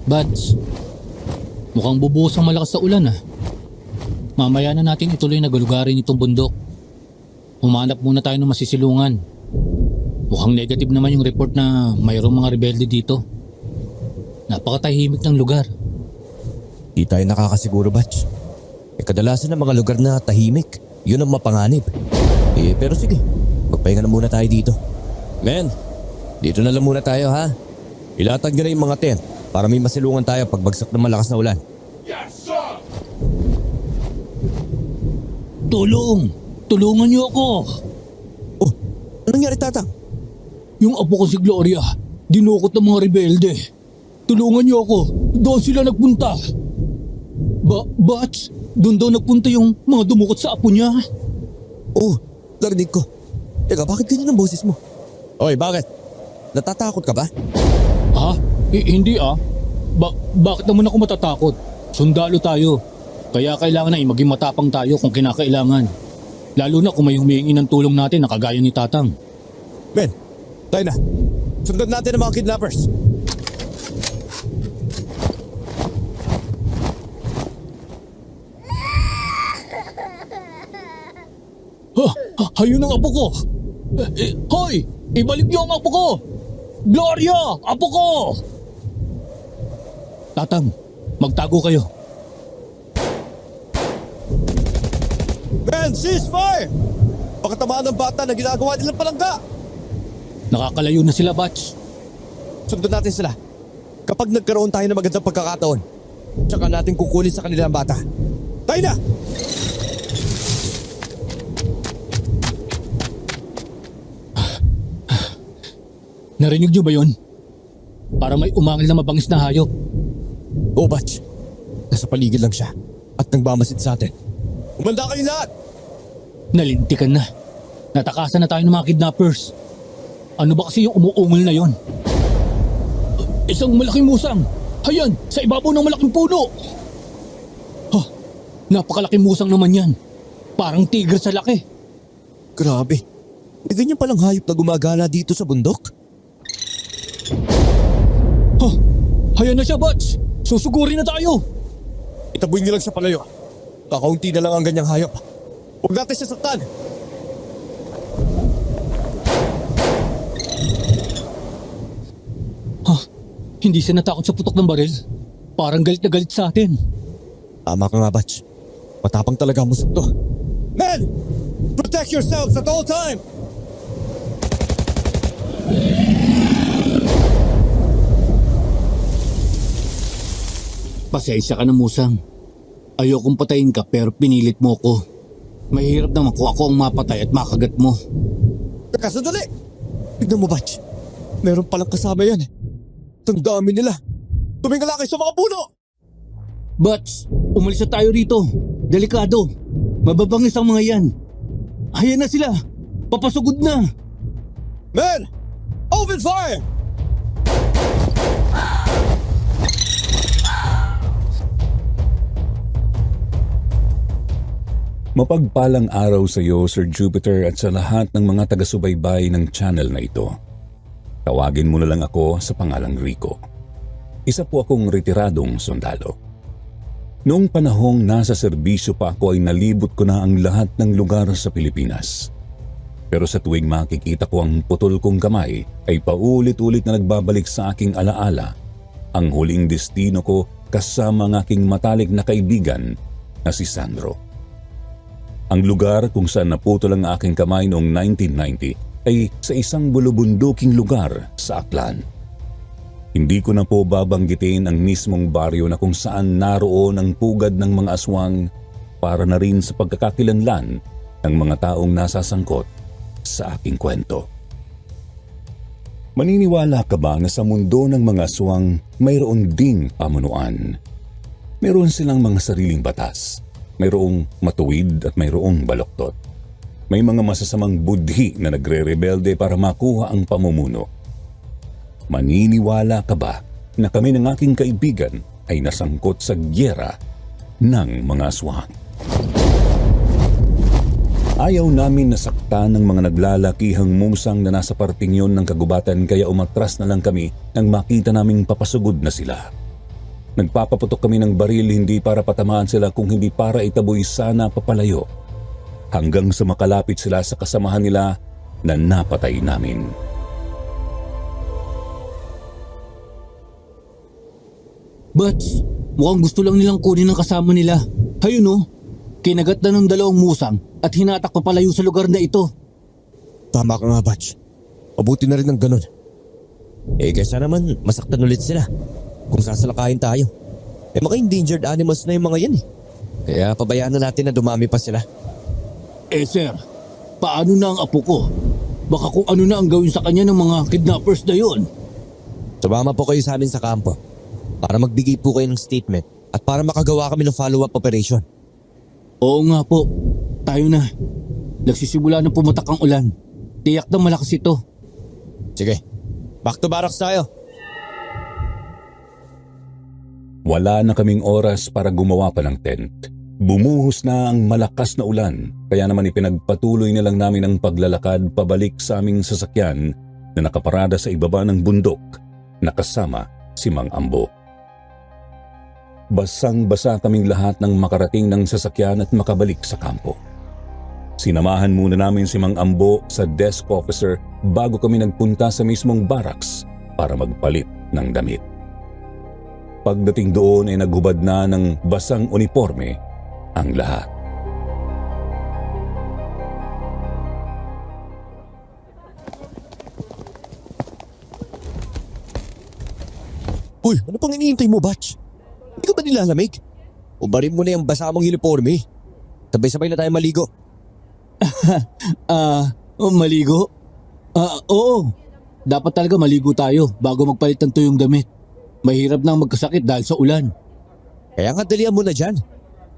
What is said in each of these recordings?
Bats, mukhang bubuhos ang malakas sa ulan ah. Mamaya na natin ituloy na galugarin itong bundok. Humanap muna tayo ng masisilungan. Mukhang negative naman yung report na mayroong mga rebelde dito. Napakatahimik ng lugar. Di tayo nakakasiguro, Batch. Kadalasan ng mga lugar na tahimik, yun ang mapanganib. Pero sige, magpahinga na muna tayo dito. Men, dito na lang muna tayo ha. Ilatag nyo na yung mga tent para may masilungan tayo pagbagsak ng malakas na ulan. Tulong! Tulungan niyo ako! Oh, anong nangyari, Tatang? Yung apo ko si Gloria, dinukot ng mga rebelde. Tulungan niyo ako, doon sila nagpunta. Bats, doon daw nagpunta yung mga dumukot sa apo niya. Oh, narinig ko. Teka, bakit ganyan ang boses mo? Oy, bakit? Natatakot ka ba? Ha? Hindi ah. Bakit naman ako matatakot? Sundalo tayo. Kaya kailangan na maging matapang tayo kung kinakailangan. Lalo na kung may humihingi ng tulong natin na kagaya ni Tatang. Ben, tayo na. Sundan natin ang mga kidnappers. Ayun ang apo ko! Hoy! Ibalik niyo ang apo ko! Gloria! Apo ko! Tatang, magtago kayo. Ben, ceasefire! Pakatamaan ng bata na ginagawa nilang palangga. Nakakalayo na sila, Batch. Sundan natin sila. Kapag nagkaroon tayo ng magandang pagkakataon, tsaka natin kukunin sa kanilang bata. Tayo na! Narinig niyo ba yun? Para may umangil na mabangis na hayop. Oh, Batch. Nasa paligid lang siya at nagmamasid sa atin. Umanda kayo lahat! Nalintikan na. Natakasan na tayo ng mga kidnappers. Ano ba kasi yung umuungol na yon? Isang malaking musang. Hayan, sa ibabaw ng malaking puno. Napakalaking musang naman yan. Parang tigre sa laki. Grabe. May ganyan palang hayop na gumagala dito sa bundok? Hayan na siya, Bats. Susugurin na tayo. Itaboy niyo lang sa palayo. Kakaunti na lang ang ganyang hayop. Huwag natin siya saktan. Hindi siya natakot sa putok ng baril. Parang galit na galit sa atin. Tama ka nga, Batch. Matapang talaga mo sa to. Men! Protect yourselves at all time! Pasensya ka na, musang. Ayokong patayin ka pero pinilit mo ko. Mahirap naman kung ako ang mapatay at makagat mo. Teka, sandali! Tignan mo, Batch. Meron palang kasama yan. Ang dami nila. Tumingala kayo sa mga puno! Bats, umalis na tayo rito. Delikado. Mababangis ang mga yan. Ayan na sila. Papasugod na. Men! Open fire! Mapagpalang araw sa iyo, Sir Jupiter, at sa lahat ng mga taga-subaybay ng channel na ito. Tawagin mo na lang ako sa pangalang Rico. Isa po akong retiradong sundalo. Noong panahong nasa serbisyo pa ako ay nalibot ko na ang lahat ng lugar sa Pilipinas. Pero sa tuwing makikita ko ang putol kong kamay ay paulit-ulit na nagbabalik sa aking alaala ang huling destino ko kasama ng aking matalik na kaibigan na si Sandro. Ang lugar kung saan naputol ang aking kamay noong 1990 ay sa isang bulubunduking lugar sa Aklan. Hindi ko na po babanggitin ang mismong baryo na kung saan naroon ang pugad ng mga aswang para na rin sa pagkakakilanlan ng mga taong nasasangkot sa aking kwento. Maniniwala ka ba na sa mundo ng mga aswang mayroon ding pamunuan? Mayroon silang mga sariling batas. Mayroong matuwid at mayroong baloktot. May mga masasamang budhi na nagre-rebelde para makuha ang pamumuno. Maniniwala ka ba na kami ng aking kaibigan ay nasangkot sa gyera ng mga aswang? Ayaw namin nasaktan ng mga naglalakihang musang na nasa parting yon ng kagubatan kaya umatras na lang kami nang makita naming papasugod na sila. Nagpapaputok kami ng baril hindi para patamaan sila kung hindi para itaboy sana papalayo. Hanggang sa makalapit sila sa kasamahan nila na napatay namin. Bats, mukhang gusto lang nilang kunin ang kasama nila. Hayun oh, kinagat na ng dalawang musang at hinatak papalayo sa lugar na ito. Tama ka nga, Batch. Mabuti na rin ng ganun. Kaysa naman masaktan ulit sila kung sasalakayin tayo. Mga endangered animals na yung mga yan eh. Kaya pabayaan na natin na dumami pa sila. Sir, paano na ang apo ko? Baka kung ano na ang gawin sa kanya ng mga kidnappers na yon. Sumama po kayo sa amin sa kampo para magbigay po kayo ng statement at para makagawa kami ng follow-up operation. Oo nga po, tayo na. Nagsisimula na pumutak ang ulan. Tiyak na malakas ito. Sige, back to barracks tayo. Wala na kaming oras para gumawa pa ng tent. Bumuhos na ang malakas na ulan, kaya naman ipinagpatuloy na lang namin ang paglalakad pabalik sa aming sasakyan na nakaparada sa ibaba ng bundok na kasama si Mang Ambo. Basang-basa kaming lahat nang makarating ng sasakyan at makabalik sa kampo. Sinamahan muna namin si Mang Ambo sa desk officer bago kami nagpunta sa mismong barracks para magpalit ng damit. Pagdating doon ay naghubad na ng basang uniforme ang lahat. Uy, ano pang iniintay mo, Batch? Hindi ka ba nilalamig? Ubarin mo na yung basa mong uniforme. Sabay-sabay na tayo maligo. Maligo? Oo. Dapat talaga maligo tayo bago magpalit ng tuyong damit. Mahirap nang magkasakit dahil sa ulan. Kaya nga dalihan mo na dyan.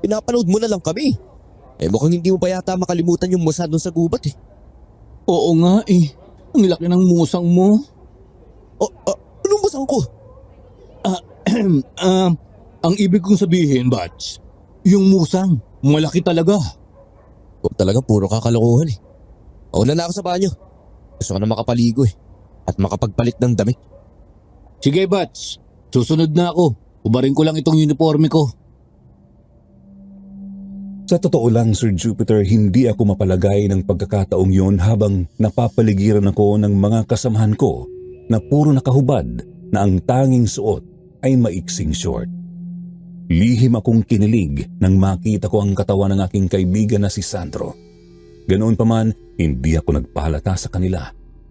Pinapanood mo na lang kami. Mukhang hindi mo pa yata makalimutan yung musa doon sa gubat eh. Oo nga eh. Ang laki ng musang mo. Anong musang ko? Ang ibig kong sabihin, Bats, yung musang, malaki talaga. Kung talaga puro kakalokohan eh. Mauna na ako sa banyo. Gusto ko na makapaligo eh. At makapagpalit ng damit. Sige, Bats. Susunod na ako. Ubarin ko lang itong uniforme ko. Sa totoo lang, Sir Jupiter, hindi ako mapalagay ng pagkakataong yun habang napapaligiran ako ng mga kasamahan ko na puro nakahubad na ang tanging suot ay maiksing short. Lihim akong kinilig nang makita ko ang katawan ng aking kaibigan na si Sandro. Ganoon pa man, hindi ako nagpahalata sa kanila.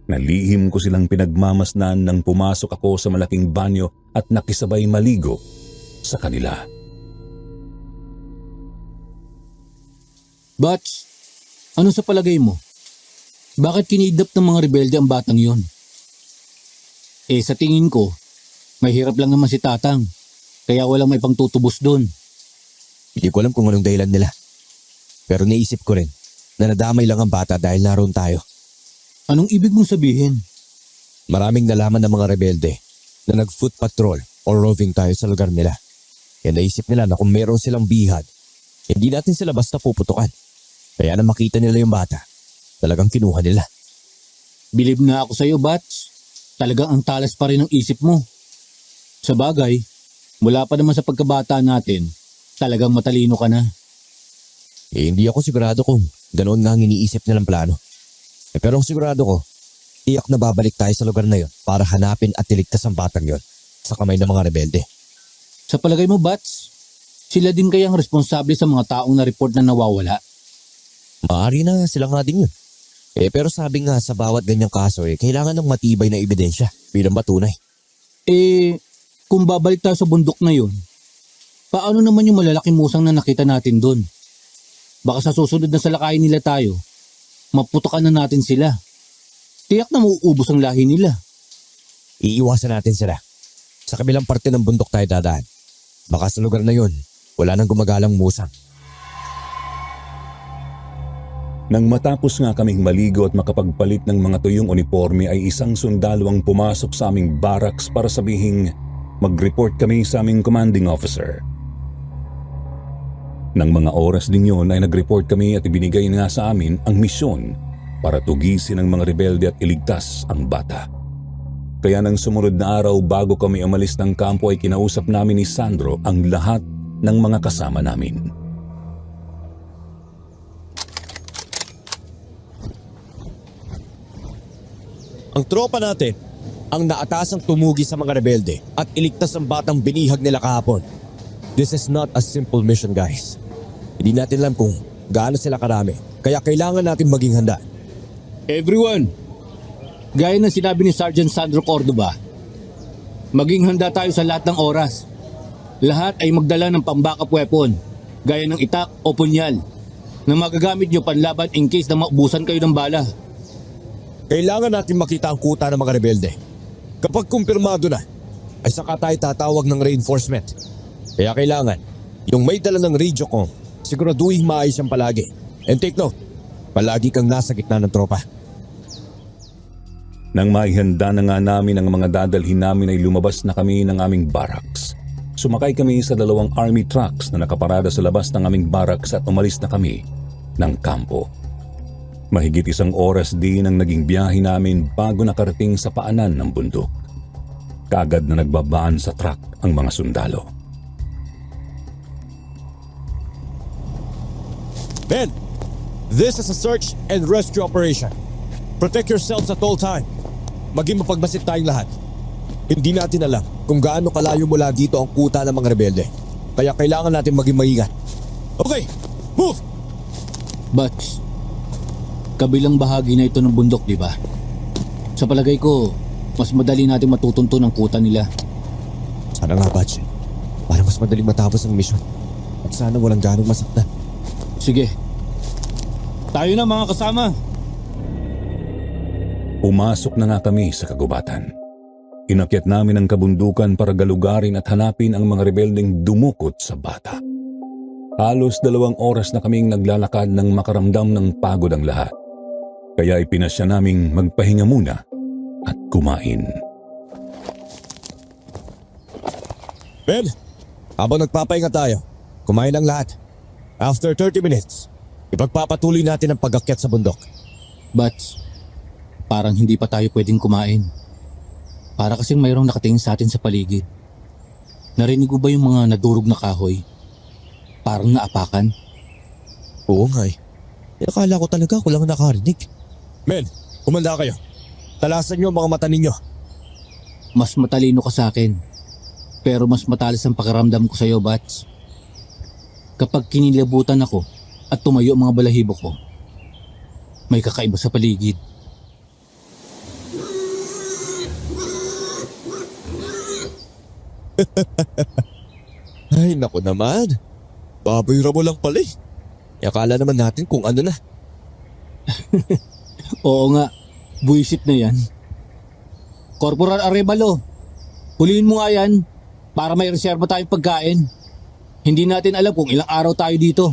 Nalihim ko silang pinagmamasdan nang pumasok ako sa malaking banyo at nakisabay maligo sa kanila. Bats, ano sa palagay mo? Bakit kinidnap ng mga rebelde ang batang yon? Sa tingin ko, mahirap lang naman si Tatang. Kaya walang may pangtutubos doon. Hindi ko alam kung anong dahilan nila. Pero naisip ko rin na nadamay lang ang bata dahil naroon tayo. Anong ibig mong sabihin? Maraming nalaman ng mga rebelde na nag-foot patrol o roving tayo sa lugar nila. Kaya naisip nila na kung meron silang bihag, hindi natin sila basta puputukan. Kaya na makita nila yung bata, talagang kinuha nila. Bilib na ako sa iyo, Bats. Talagang ang talas pa rin ang isip mo. Sa bagay, mula pa naman sa pagkabata natin, talagang matalino ka na. Hindi ako sigurado kung ganoon nga ang iniisip nilang plano. Pero ang sigurado ko, tiyak na babalik tayo sa lugar na yon para hanapin at iligtas ang batang yon sa kamay ng mga rebelde. Sa palagay mo, Bats, sila din kayang responsable sa mga taong na-report na nawawala? Maaari na sila nga din yun. Pero sabi nga sa bawat ganyang kaso kailangan ng matibay na ebidensya bilang patunay. Kung babalik tayo sa bundok na yun, paano naman yung malalaking musang na nakita natin doon? Baka sa susunod na salakayin nila tayo, maputokan na natin sila. Tiyak na mauubos ang lahi nila. Iiwasan natin sila. Sa kabilang parte ng bundok tayo dadaan. Baka sa lugar na yon, wala nang gumagalang musang. Nang matapos nga kaming maligo at makapagpalit ng mga tuyong uniforme ay isang sundalo ang pumasok sa aming barracks para sabihing mag-report kami sa aming commanding officer. Nang mga oras din yun ay nag-report kami at ibinigay nga sa amin ang misyon para tugisin ang mga rebelde at iligtas ang bata. Kaya nang sumunod na araw bago kami umalis ng kampo ay kinausap namin ni Sandro ang lahat ng mga kasama namin. Ang tropa natin ang naatasang tumugi sa mga rebelde at iligtas ang batang binihag nila kahapon. This is not a simple mission, guys. Hindi natin alam kung gaano sila karami, kaya kailangan natin maging handa. Everyone, gaya ng sinabi ni Sergeant Sandro Cordoba, maging handa tayo sa lahat ng oras. Lahat ay magdala ng pambackup weapon, gaya ng itak o punyal, na magagamit nyo panlaban in case na maubusan kayo ng bala. Kailangan natin makita ang kuta ng mga rebelde. Kapag kumpirmado na, ay saka tayo tatawag ng reinforcement. Kaya kailangan, yung may dala ng radio com, siguraduhin maayos siyang palagi. And take note, palagi kang nasa gitna ng tropa. Nang maihanda na nga namin ang mga dadalhin namin ay lumabas na kami ng aming barracks. Sumakay kami sa 2 army trucks na nakaparada sa labas ng aming barracks at umalis na kami ng kampo. Mahigit 1 oras din ang naging biyahe namin bago nakarating sa paanan ng bundok. Kaagad na nagbabaan sa truck ang mga sundalo. Men, this is a search and rescue operation. Protect yourselves at all time. Maging mapagmasid tayong lahat. Hindi natin alam kung gaano kalayo mula dito ang kuta ng mga rebelde. Kaya kailangan natin maging maingat. Okay, move! But, kabilang bahagi na ito ng bundok, di ba? Sa palagay ko, mas madali natin matutunto ng kuta nila. Sana nga, Batch. Para mas madaling matapos ang mission. At sana walang ganong masaktan. Sige, tayo na mga kasama. Pumasok na nga kami sa kagubatan. Inakyat namin ang kabundukan para galugarin at hanapin ang mga rebeldeng dumukot sa bata. Halos 2 oras na kaming naglalakad nang makaramdam ng pagod ang lahat. Kaya ipinasya naming magpahinga muna at kumain. Men, habang nagpapahinga tayo, kumain ang lahat. After 30 minutes, ipagpapatuloy natin ang pag-akyat sa bundok. But, parang hindi pa tayo pwedeng kumain. Para kasing mayroong nakatingin sa atin sa paligid. Narinig ko ba yung mga nadurog na kahoy? Parang naapakan. Oo nga eh. Akala ko talaga ako lang nakarinig. Men, humanda kayo. Talasan niyo ang mga mata ninyo. Mas matalino ka sa akin. Pero mas matalas ang pakiramdam ko sa'yo, Bats. Kapag kinilabutan ako at tumayo ang mga balahibo ko, may kakaiba sa paligid. Ay, naku naman. Baboy ramo lang pala eh. Akala naman natin kung ano na. Oo nga, buwisit na yan. Corporal Arevalo, huliin mo nga yan para may reserva tayong pagkain. Hindi natin alam kung ilang araw tayo dito.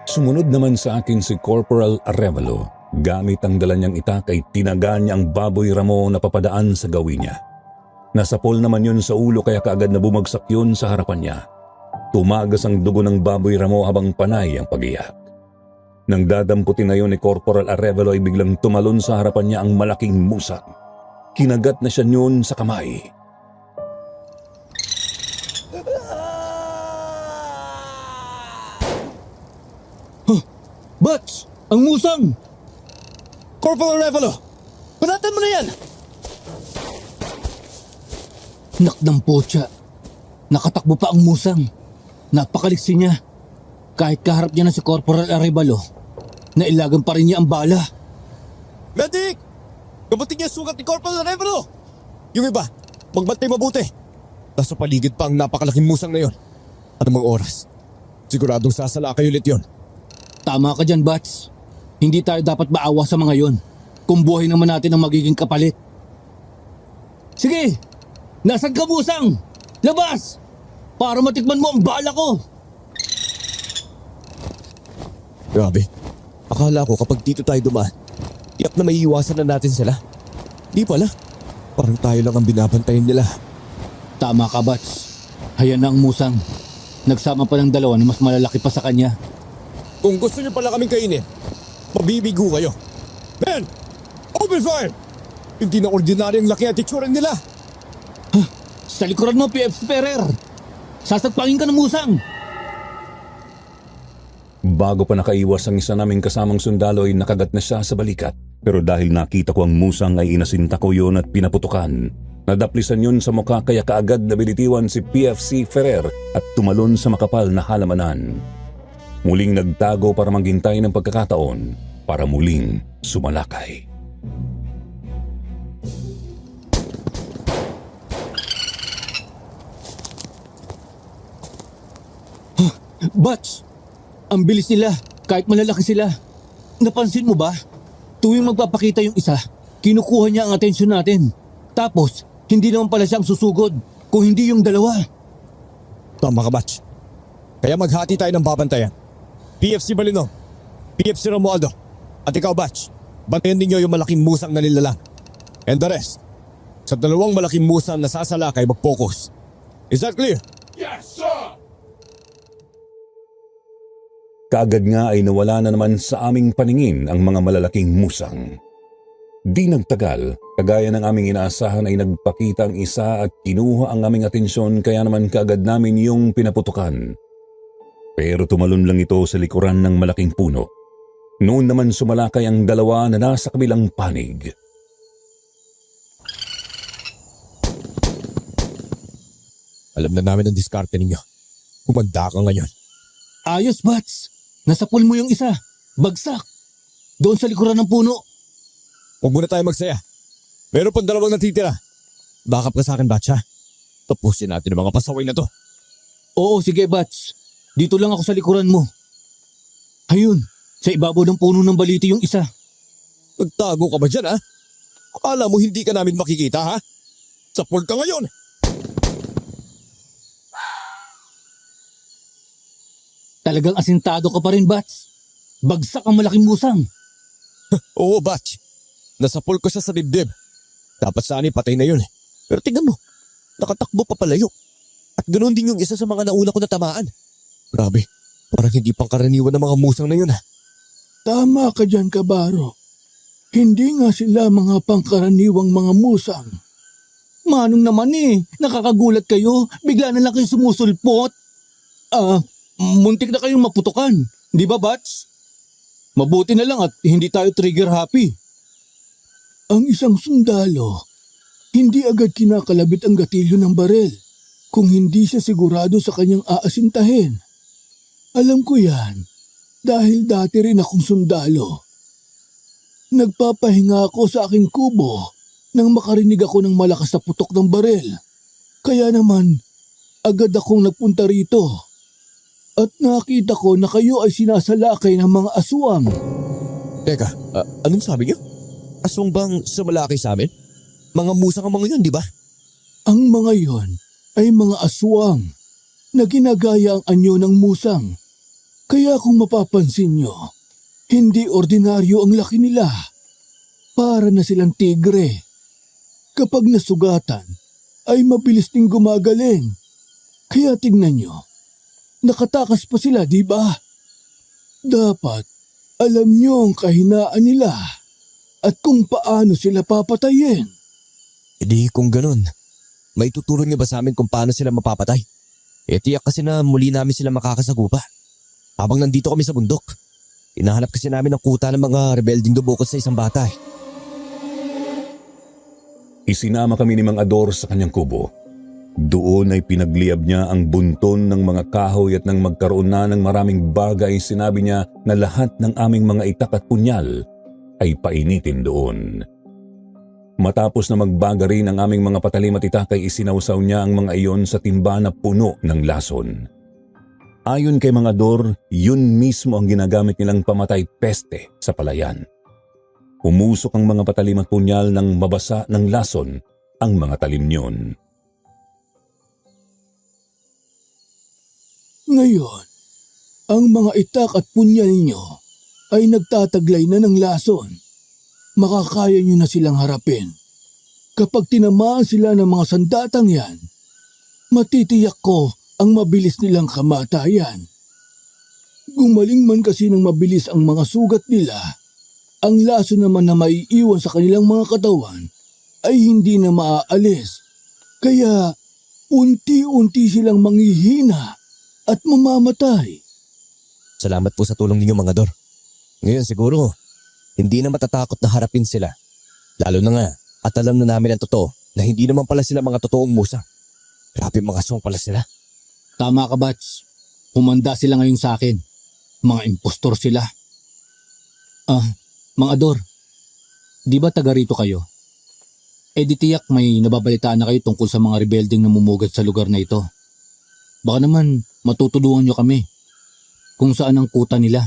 Sumunod naman sa akin si Corporal Arevalo. Gamit ang dala niyang itak ay tinaga niya ang baboy ramo na papadaan sa gawin niya. Nasapol naman yun sa ulo kaya kaagad na bumagsak yun sa harapan niya. Tumagas ang dugo ng baboy ramo habang panay ang pag-iyak. Nang dadamputin na yun ni Corporal Arevalo ay biglang tumalon sa harapan niya ang malaking musang. Kinagat na siya yun sa kamay. Bats! Ang musang! Corporal Arevalo! Panatan mo na yan! Nakdang potya. Nakatakbo pa ang musang. Napakaliksi niya. Kahit kaharap niya na si Corporal Arevalo, nailagan pa rin niya ang bala. Medic! Kabuti niya sugat ni Corporal Arevalo! Yung iba, magbantay mabuti. Nasa paligid pa ang napakalaking musang na yon. Anumang oras, siguradong sasalakay ulit yon. Tama ka dyan, Bats. Hindi tayo dapat maawa sa mga yon. Kung buhay naman natin ang magiging kapalit. Sige! Nasaan ka, musang? Labas! Para matikman mo ang bala ko! Grabe, akala ko kapag dito tayo dumaan, tiyak na may iwasan na natin sila. Di pala, parang tayo lang ang binabantayan nila. Tama ka, Bats. Hayan na ang musang. Nagsama pa ng 2 na mas malalaki pa sa kanya. Kung gusto niyo pala kaming kainin, mabibigo kayo. Men, Open fire! Hindi na ordinaryong laki at itsura nila. Sa likuran mo, PFC Ferrer! Sasagpangin ka ng musang! Bago pa nakaiwas ang isa naming kasamang sundalo ay nakagat na siya sa balikat. Pero dahil nakita ko ang musang ay inasinta ko yun at pinaputukan. Nadaplisan yun sa mukha kaya kaagad na binitiwan si PFC Ferrer at tumalon sa makapal na halamanan. Muling nagtago para maghintay ng pagkakataon para muling sumalakay. Bats! Ang bilis nila, kahit malalaki sila. Napansin mo ba? Tuwing magpapakita yung isa, kinukuha niya ang atensyon natin. Tapos, hindi naman pala siyang susugod, kung hindi yung dalawa. Tama ka, Batch. Kaya maghati tayo ng babantayan. PFC Balino, PFC Romualdo, at ikaw, Batch. Bantayan ninyo yung malaking musang na nilalang. And the rest, sa dalawang malaking musang na sasalakay mag-focus. Is that clear? Kaagad nga ay nawala na naman sa aming paningin ang mga malalaking musang. Di nagtagal, kagaya ng aming inaasahan ay nagpakita ang isa at kinuha ang aming atensyon kaya naman kaagad namin yung pinaputukan. Pero tumalon lang ito sa likuran ng malaking puno. Noon naman sumalakay ang dalawa na nasa kabilang panig. Alam na namin ang diskarte ninyo. Kumanda ka ngayon. Ayos, Bats! Nasapul mo yung isa. Bagsak! Doon sa likuran ng puno. Huwag muna tayo magsaya. Meron pang dalawang natitira. Backup ka sa akin, Batch, ha? Tapusin natin ang mga pasaway na to. Oo, sige, Bats. Dito lang ako sa likuran mo. Ayun, sa ibabaw ng puno ng baliti yung isa. Nagtago ka ba dyan, ha? Akala mo hindi ka namin makikita, ha? Sapul ka ngayon! Talagang asintado ka pa rin, Bats. Bagsak ang malaking musang. Oo, Batch. Nasapul ko siya sa dibdib. Dapat sana patay na yun. Pero tingnan mo, nakatakbo pa palayo. At ganoon din yung isa sa mga nauna ko na tamaan. Grabe, parang hindi pangkaraniwan ng mga musang na yun, ha? Tama ka dyan, Kabaro. Hindi nga sila mga pangkaraniwang mga musang. Manong naman nakakagulat kayo. Bigla na lang kayo sumusulpot. Muntik na kayong maputukan. Di ba, Bats? Mabuti na lang at hindi tayo trigger happy. Ang isang sundalo, hindi agad kinakalabit ang gatilyo ng barel kung hindi siya sigurado sa kanyang aasintahin. Alam ko yan dahil dati rin akong sundalo. Nagpapahinga ako sa aking kubo nang makarinig ako ng malakas na putok ng barel. Kaya naman, agad akong nagpunta rito. At nakita ko na kayo ay sinasalakay ng mga aswang. Teka, anong sabi niyo? Aswang bang sumalakay sa amin? Mga musang ang mga yun, di ba? Ang mga yon ay mga aswang na ginagaya ang anyo ng musang. Kaya kung mapapansin nyo, hindi ordinaryo ang laki nila. Para na silang tigre. Kapag nasugatan, ay mabilis ding gumagaling. Kaya tignan nyo, nakatakas pa sila, di ba? Dapat alam nyo ang kahinaan nila at kung paano sila papatayin. Hindi kung ganun. May tuturo niyo ba sa amin kung paano sila mapapatay? Tiyak kasi na muli namin sila makakasagupa. Habang nandito kami sa bundok, hinahanap kasi namin ang kuta ng mga rebelding dubukot sa isang bata. Isinama kami ni Mang Ador sa kanyang kubo. Doon ay pinagliyab niya ang bunton ng mga kahoy at nang magkaroon na ng maraming bagay, sinabi niya na lahat ng aming mga itak at punyal ay painitin doon. Matapos na magbaga rin ang aming mga patalim at itak ay isinawsaw niya ang mga iyon sa timba na puno ng lason. Ayon kay Mang Ador, yun mismo ang ginagamit nilang pamatay peste sa palayan. Umusok ang mga patalim at punyal nang mabasa ng lason ang mga talim niyon. Ngayon, ang mga itak at punyal nyo ay nagtataglay na ng lason. Makakaya nyo na silang harapin. Kapag tinamaan sila ng mga sandatang yan, matitiyak ko ang mabilis nilang kamatayan. Gumaling man kasi ng mabilis ang mga sugat nila, Ang laso naman na maiiwan sa kanilang mga katawan ay hindi na maaalis. Kaya unti-unti silang manghihina at mamamatay. Salamat po sa tulong ninyo mga Dor. Ngayon siguro, hindi na matatakot na harapin sila. Lalo na nga at alam na namin ang totoo na hindi naman pala sila mga totoong musang. Grabe mga aswang pala sila. Tama ka, Bats. Humanda sila ngayon sa akin. Mga impostor sila. Mga Dor, di ba taga rito kayo? Di tiyak may nababalitaan na kayo tungkol sa mga rebeldeng namumugat sa lugar na ito. Baka naman matutulungan nyo kami kung saan ang kuta nila.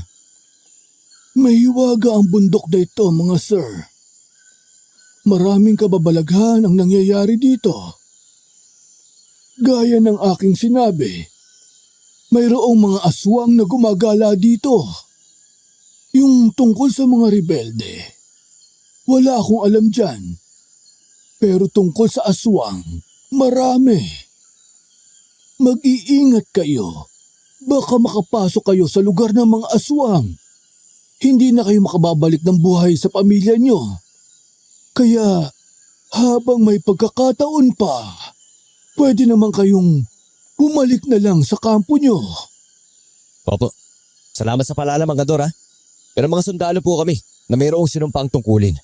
May hiwaga ang bundok na ito, mga sir. Maraming kababalaghan ang nangyayari dito. Gaya ng aking sinabi, mayroong mga aswang na gumagala dito. Yung tungkol sa mga rebelde, wala akong alam dyan. Pero tungkol sa aswang, marami. Mag-iingat kayo. Baka makapasok kayo sa lugar ng mga aswang. Hindi na kayo makababalik ng buhay sa pamilya nyo. Kaya habang may pagkakataon pa, pwede naman kayong bumalik na lang sa kampo nyo. Opo, salamat sa paalala mga Dor ha. Pero mga sundalo po kami na mayroong sinumpaang tungkulin.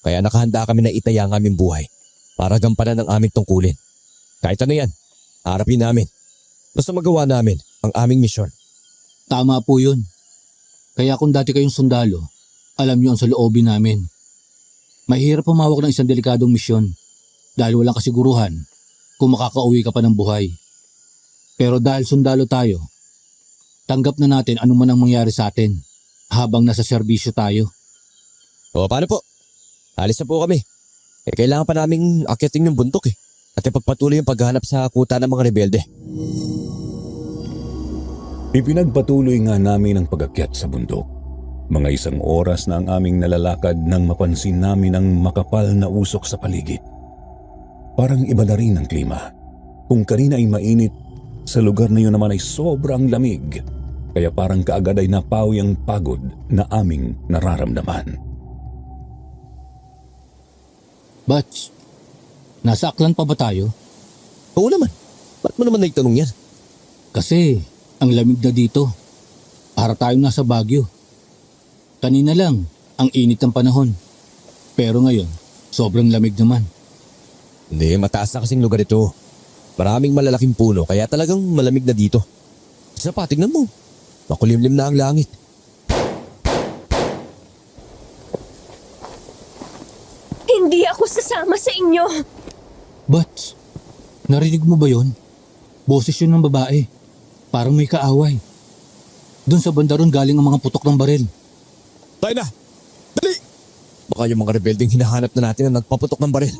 Kaya nakahanda kami na itaya ang aming buhay para gampanan ang aming tungkulin. Kahit ano yan, harapin namin. Basta magawa namin ang aming misyon. Tama po yun. Kaya kung dati kayong sundalo, alam nyo ang saloobin namin. Mahirap humawak ng isang delikadong misyon dahil walang kasiguruhan kung makakauwi ka pa ng buhay. Pero dahil sundalo tayo, tanggap na natin anong man ang mangyari sa atin habang nasa serbisyo tayo. O paano po? Alis na po kami. Kailangan pa naming akyatin yung bundok at ipagpatuloy yung paghahanap sa kuta ng mga rebelde. Ipinagpatuloy nga namin ang pag-akyat sa bundok. Mga 1 oras na ang aming nalalakad nang mapansin namin ang makapal na usok sa paligid. Parang iba na rin ang klima. Kung kanina ay mainit, sa lugar na yun naman ay sobrang lamig. Kaya parang kaagad ay napawi ang pagod na aming nararamdaman. Bats, nasa Aklan pa ba tayo? Oo naman. Ba't mo naman naitanong yan? Kasi ang lamig na dito. Para tayong nasa Baguio. Kanina lang, ang init ng panahon. Pero ngayon, sobrang lamig naman. Hindi, mataas na kasing lugar ito. Maraming malalaking puno kaya talagang malamig na dito. Isa pa, tignan mo. Makulimlim na ang langit. Hindi ako sasama sa inyo. Bats, narinig mo ba yon? Boses yun ng babae. Parang may kaaway. Doon sa banda ron galing ang mga putok ng baril. Tayo na! Dali! Baka yung mga rebeldeng hinahanap na natin na nagpaputok ng baril.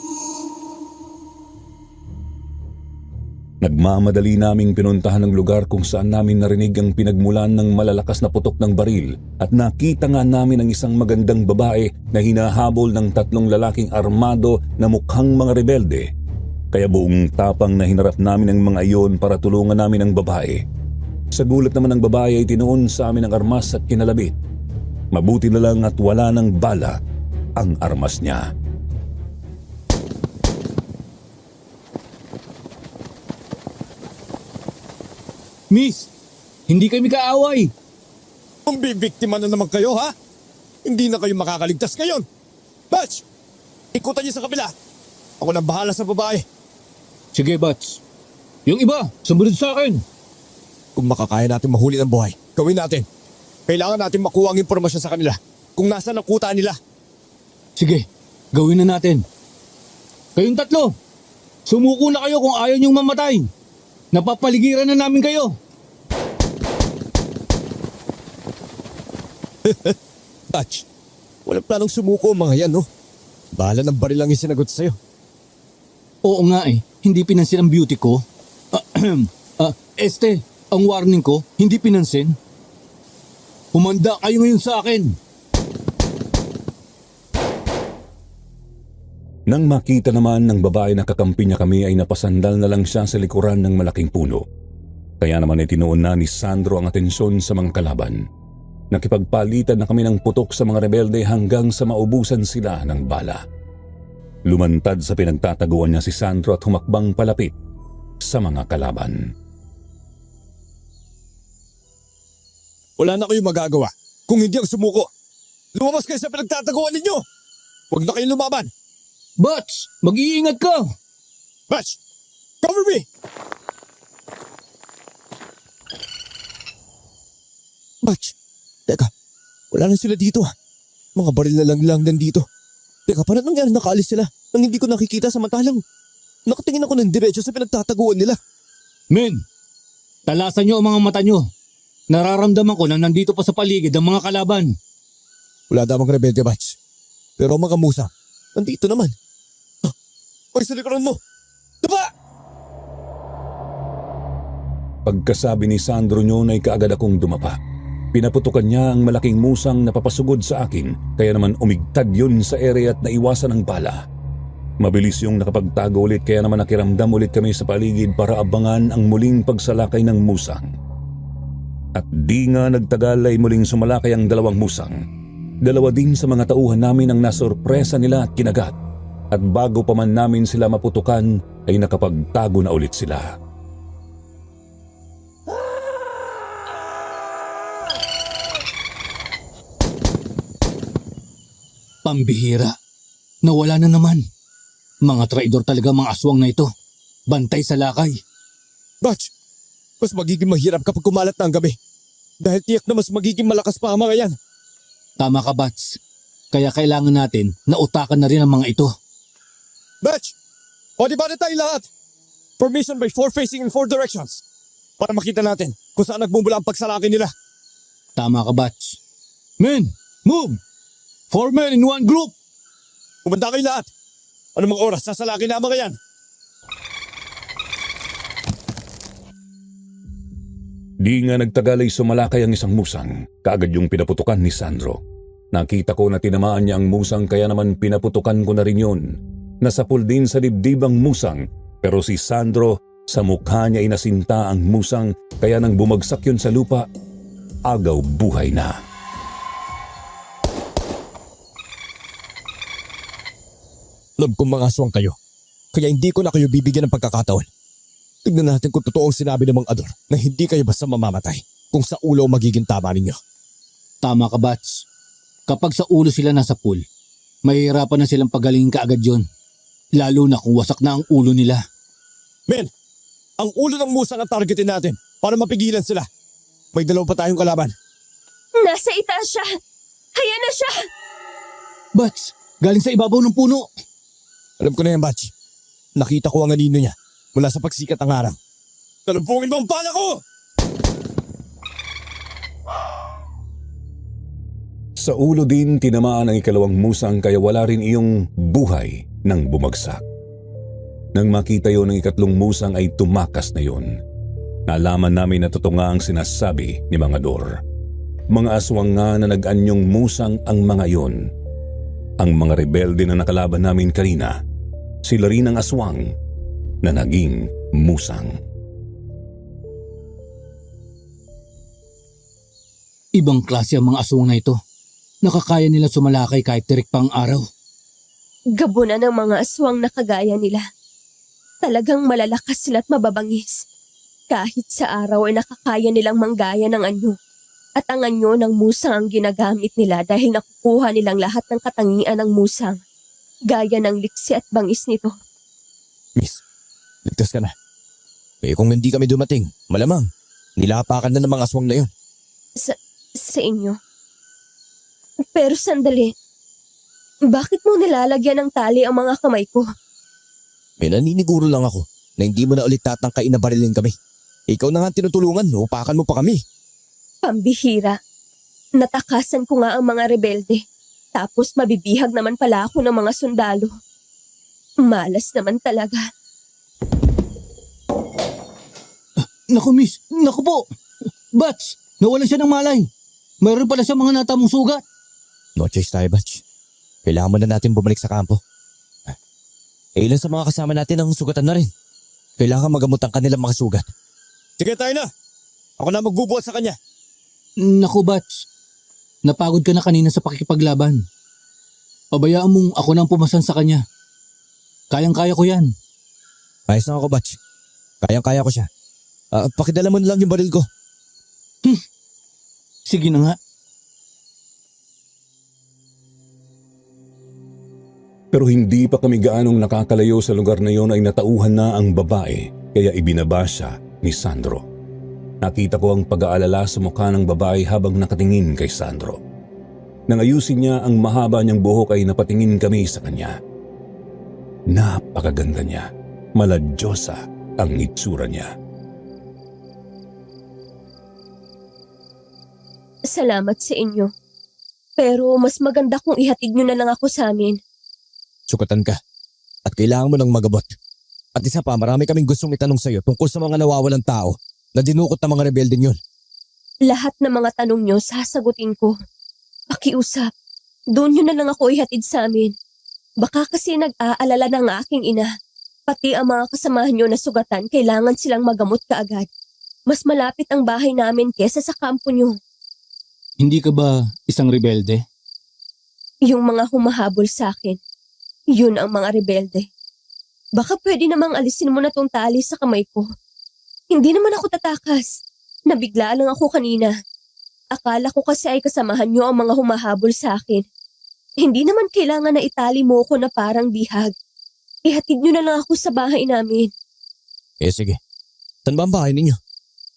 Nagmamadali naming pinuntahan ang lugar kung saan namin narinig ang pinagmulan ng malalakas na putok ng baril at nakita nga namin ang isang magandang babae na hinahabol ng 3 lalaking armado na mukhang mga rebelde. Kaya buong tapang na hinarap namin ang mga iyon para tulungan namin ang babae. Sa gulat naman ng babae ay tinuon sa amin ang armas at kinalabit. Mabuti na lang at wala ng bala ang armas niya. Miss, hindi kami kaaway. Kung bibiktima na naman kayo ha? Hindi na kayo makakaligtas ngayon. Batch! Ikutan niyo sa kabila. Ako nang bahala sa babae. Sige, Bats. Yung iba, sumunod sa akin. Kung makakaya natin mahuli ng buhay, gawin natin. Kailangan natin makuha ang impormasyon sa kanila kung nasaan ang kuta nila. Sige, gawin na natin. Kayong 3, sumuko na kayo kung ayaw niyong mamatay. Napapaligiran na namin kayo. Batch, walang planong sumuko ang mga yan, no? Bahala ng baril lang yung sinagot sa'yo. Oo nga hindi pinansin ang beauty ko. Ang warning ko, hindi pinansin. Humanda kayo ngayon sa akin. Nang makita naman ng babae na kakampi niya kami ay napasandal na lang siya sa likuran ng malaking puno. Kaya naman ay tinuon na ni Sandro ang atensyon sa mga kalaban. Nakipagpalitan na kami ng putok sa mga rebelde hanggang sa maubusan sila ng bala. Lumantad sa pinagtataguan niya si Sandro at humakbang palapit sa mga kalaban. Wala na kayong magagawa kung hindi ang sumuko. Lumabas kayo sa pinagtataguan ninyo! Huwag na kayong lumaban! Bats, mag-iingat ka! Batch! Cover me! Batch! Teka, wala na sila dito. Mga baril na lang nandito. Teka, paano nangyari nakaalis sila nang hindi ko nakikita samantalang nakatingin ako ng diretso sa pinagtataguan nila? Men, talasan nyo ang mga mata nyo. Nararamdaman ko na nandito pa sa paligid ang mga kalaban. Wala damang rebelde, Batch. Pero ang mga musa, nandito naman. Ah, may sa likuran mo! Daba! Pagkasabi ni Sandro Nyon ay kaagad akong dumapa. Pinaputukan niya ang malaking musang na papasugod sa akin, kaya naman umigtad yun sa ere at naiwasan ang bala. Mabilis yung nakapagtago ulit, kaya naman nakiramdam ulit kami sa paligid para abangan ang muling pagsalakay ng musang. At di nga nagtagal ay muling sumalakay ang dalawang musang. Dalawa din sa mga tauhan namin ang nasorpresa nila at kinagat. At bago pa man namin sila maputukan ay nakapagtago na ulit sila. Pambihira. Nawala na naman. Mga traidor talaga mga aswang na ito. Bantay sa lakay. Batch! Mas magiging mahirap kapag kumalat na ang gabi. Dahil tiyak na mas magiging malakas pa ang mga yan. Tama ka, Bats. Kaya kailangan natin na utakan na rin ang mga ito. Batch! O di ba na tayo lahat? Formation by 4 facing in 4 directions. Para makita natin kung saan nagmumula ang pagsalaki nila. Tama ka, Bats. Men, move! 4 men in 1 group! Kumanda kayo lahat. Ano mga oras sasalaki na ang mga yan? Di nga nagtagal ay sumalakay ang isang musang, kaagad yung pinaputukan ni Sandro. Nakita ko na tinamaan niya ang musang, kaya naman pinaputukan ko na rin yun. Nasapul din sa dibdib ang musang, pero si Sandro, sa mukha niya inasinta ang musang, kaya nang bumagsak yun sa lupa, agaw buhay na. Love kong mga aswang kayo. Kaya hindi ko na kayo bibigyan ng pagkakataon. Tignan natin kung totoo ang sinabi ng mga ador na hindi kayo basta mamamatay kung sa ulo ang magiging tama ninyo. Tama ka, Bats. Kapag sa ulo sila nasa pool, mahihirapan na silang pagalingin kaagad yon. Lalo na kung wasak na ang ulo nila. Men, ang ulo ng musang ang targetin natin para mapigilan sila. May dalawa pa tayong kalaban. Nasa itaas siya! Ayan na siya! Bats, galing sa ibabaw ng puno. Alam ko na yan, Batch. Nakita ko ang anino niya mula sa pagsikat ng araw. Talumpungin mo ang bala ko! Sa ulo din tinamaan ang ikalawang musang, kaya wala rin iyong buhay nang bumagsak. Nang makita yon ng ikatlong musang ay tumakas na yon. Nalaman namin na totoo nga ang sinasabi ni mga Dor. Mga aswang nga na nag-anyong musang ang mga yon. Ang mga rebelde na nakalaban namin kanina, sila rin ang aswang na naging musang. Ibang klase ang mga aswang na ito. Nakakaya nila sumalakay kahit tirik pa ang araw. Gabo na ng mga aswang na kagaya nila. Talagang malalakas sila at mababangis. Kahit sa araw ay nakakaya nilang manggaya ng anyo. At ang anyo ng musang ang ginagamit nila dahil nakukuha nilang lahat ng katangian ng musang. Gaya ng liksi at bangis nito. Miss, ligtas ka na. Eh kung hindi kami dumating, malamang nilapakan na ng mga aswang na yun. Sa inyo. Pero sandali. Bakit mo nilalagyan ng tali ang mga kamay ko? May naniniguro lang ako na hindi mo na ulit tatangkain na barilin kami. Ikaw na nga tinutulungan, upakan mo pa kami. Pambihira. Natakasan ko nga ang mga rebelde. Tapos mabibihag naman pala ako ng mga sundalo. Malas naman talaga. Naku, miss. Naku po. Bats, nawalan siya ng malay. Mayroon pala siya mga natamong sugat. No choice tayo, Batch. Kailangan mo na natin bumalik sa kampo. Ilan sa mga kasama natin ang sugatan na rin. Kailangan magamot ang kanilang mga sugat. Sige tayo na. Ako na magbubuhat sa kanya. Naku, Bats. Napagod ka na kanina sa pakikipaglaban. Pabayaan mong ako nang pumasan sa kanya. Kayang-kaya ko yan. Ayos na ako, Batch. Kayang-kaya ko siya. Pakidala mo na lang yung baril ko. Sige na nga. Pero hindi pa kami gaanong nakakalayo sa lugar na yon ay natauhan na ang babae kaya ibinaba siya ni Sandro. Nakita ko ang pag-aalala sa mukha ng babae habang nakatingin kay Sandro. Nang ayusin niya ang mahaba niyang buhok ay napatingin kami sa kanya. Napakaganda niya. Maladyosa ang itsura niya. Salamat sa inyo. Pero mas maganda kung ihatid nyo na lang ako sa amin. Sukatan ka. At kailangan mo ng magabot. At isa pa, marami kaming gustong itanong sa'yo tungkol sa mga nawawalang tao na dinukot ng mga rebelde yun. Lahat ng mga tanong nyo, sasagutin ko. Pakiusap, doon nyo na lang ako ihatid sa amin. Baka kasi nag-aalala ng aking ina. Pati ang mga kasamahan nyo na sugatan, kailangan silang magamot kaagad. Mas malapit ang bahay namin kesa sa kampo nyo. Hindi ka ba isang rebelde? Yung mga humahabol sa akin, yun ang mga rebelde. Baka pwede namang alisin mo na tong tali sa kamay ko. Hindi naman ako tatakas. Nabigla lang ako kanina. Akala ko kasi ay kasamahan nyo ang mga humahabol sa akin. Hindi naman kailangan na itali mo ko na parang bihag. Ihatid nyo na lang ako sa bahay namin. Sige. Saan ba ang bahay ninyo?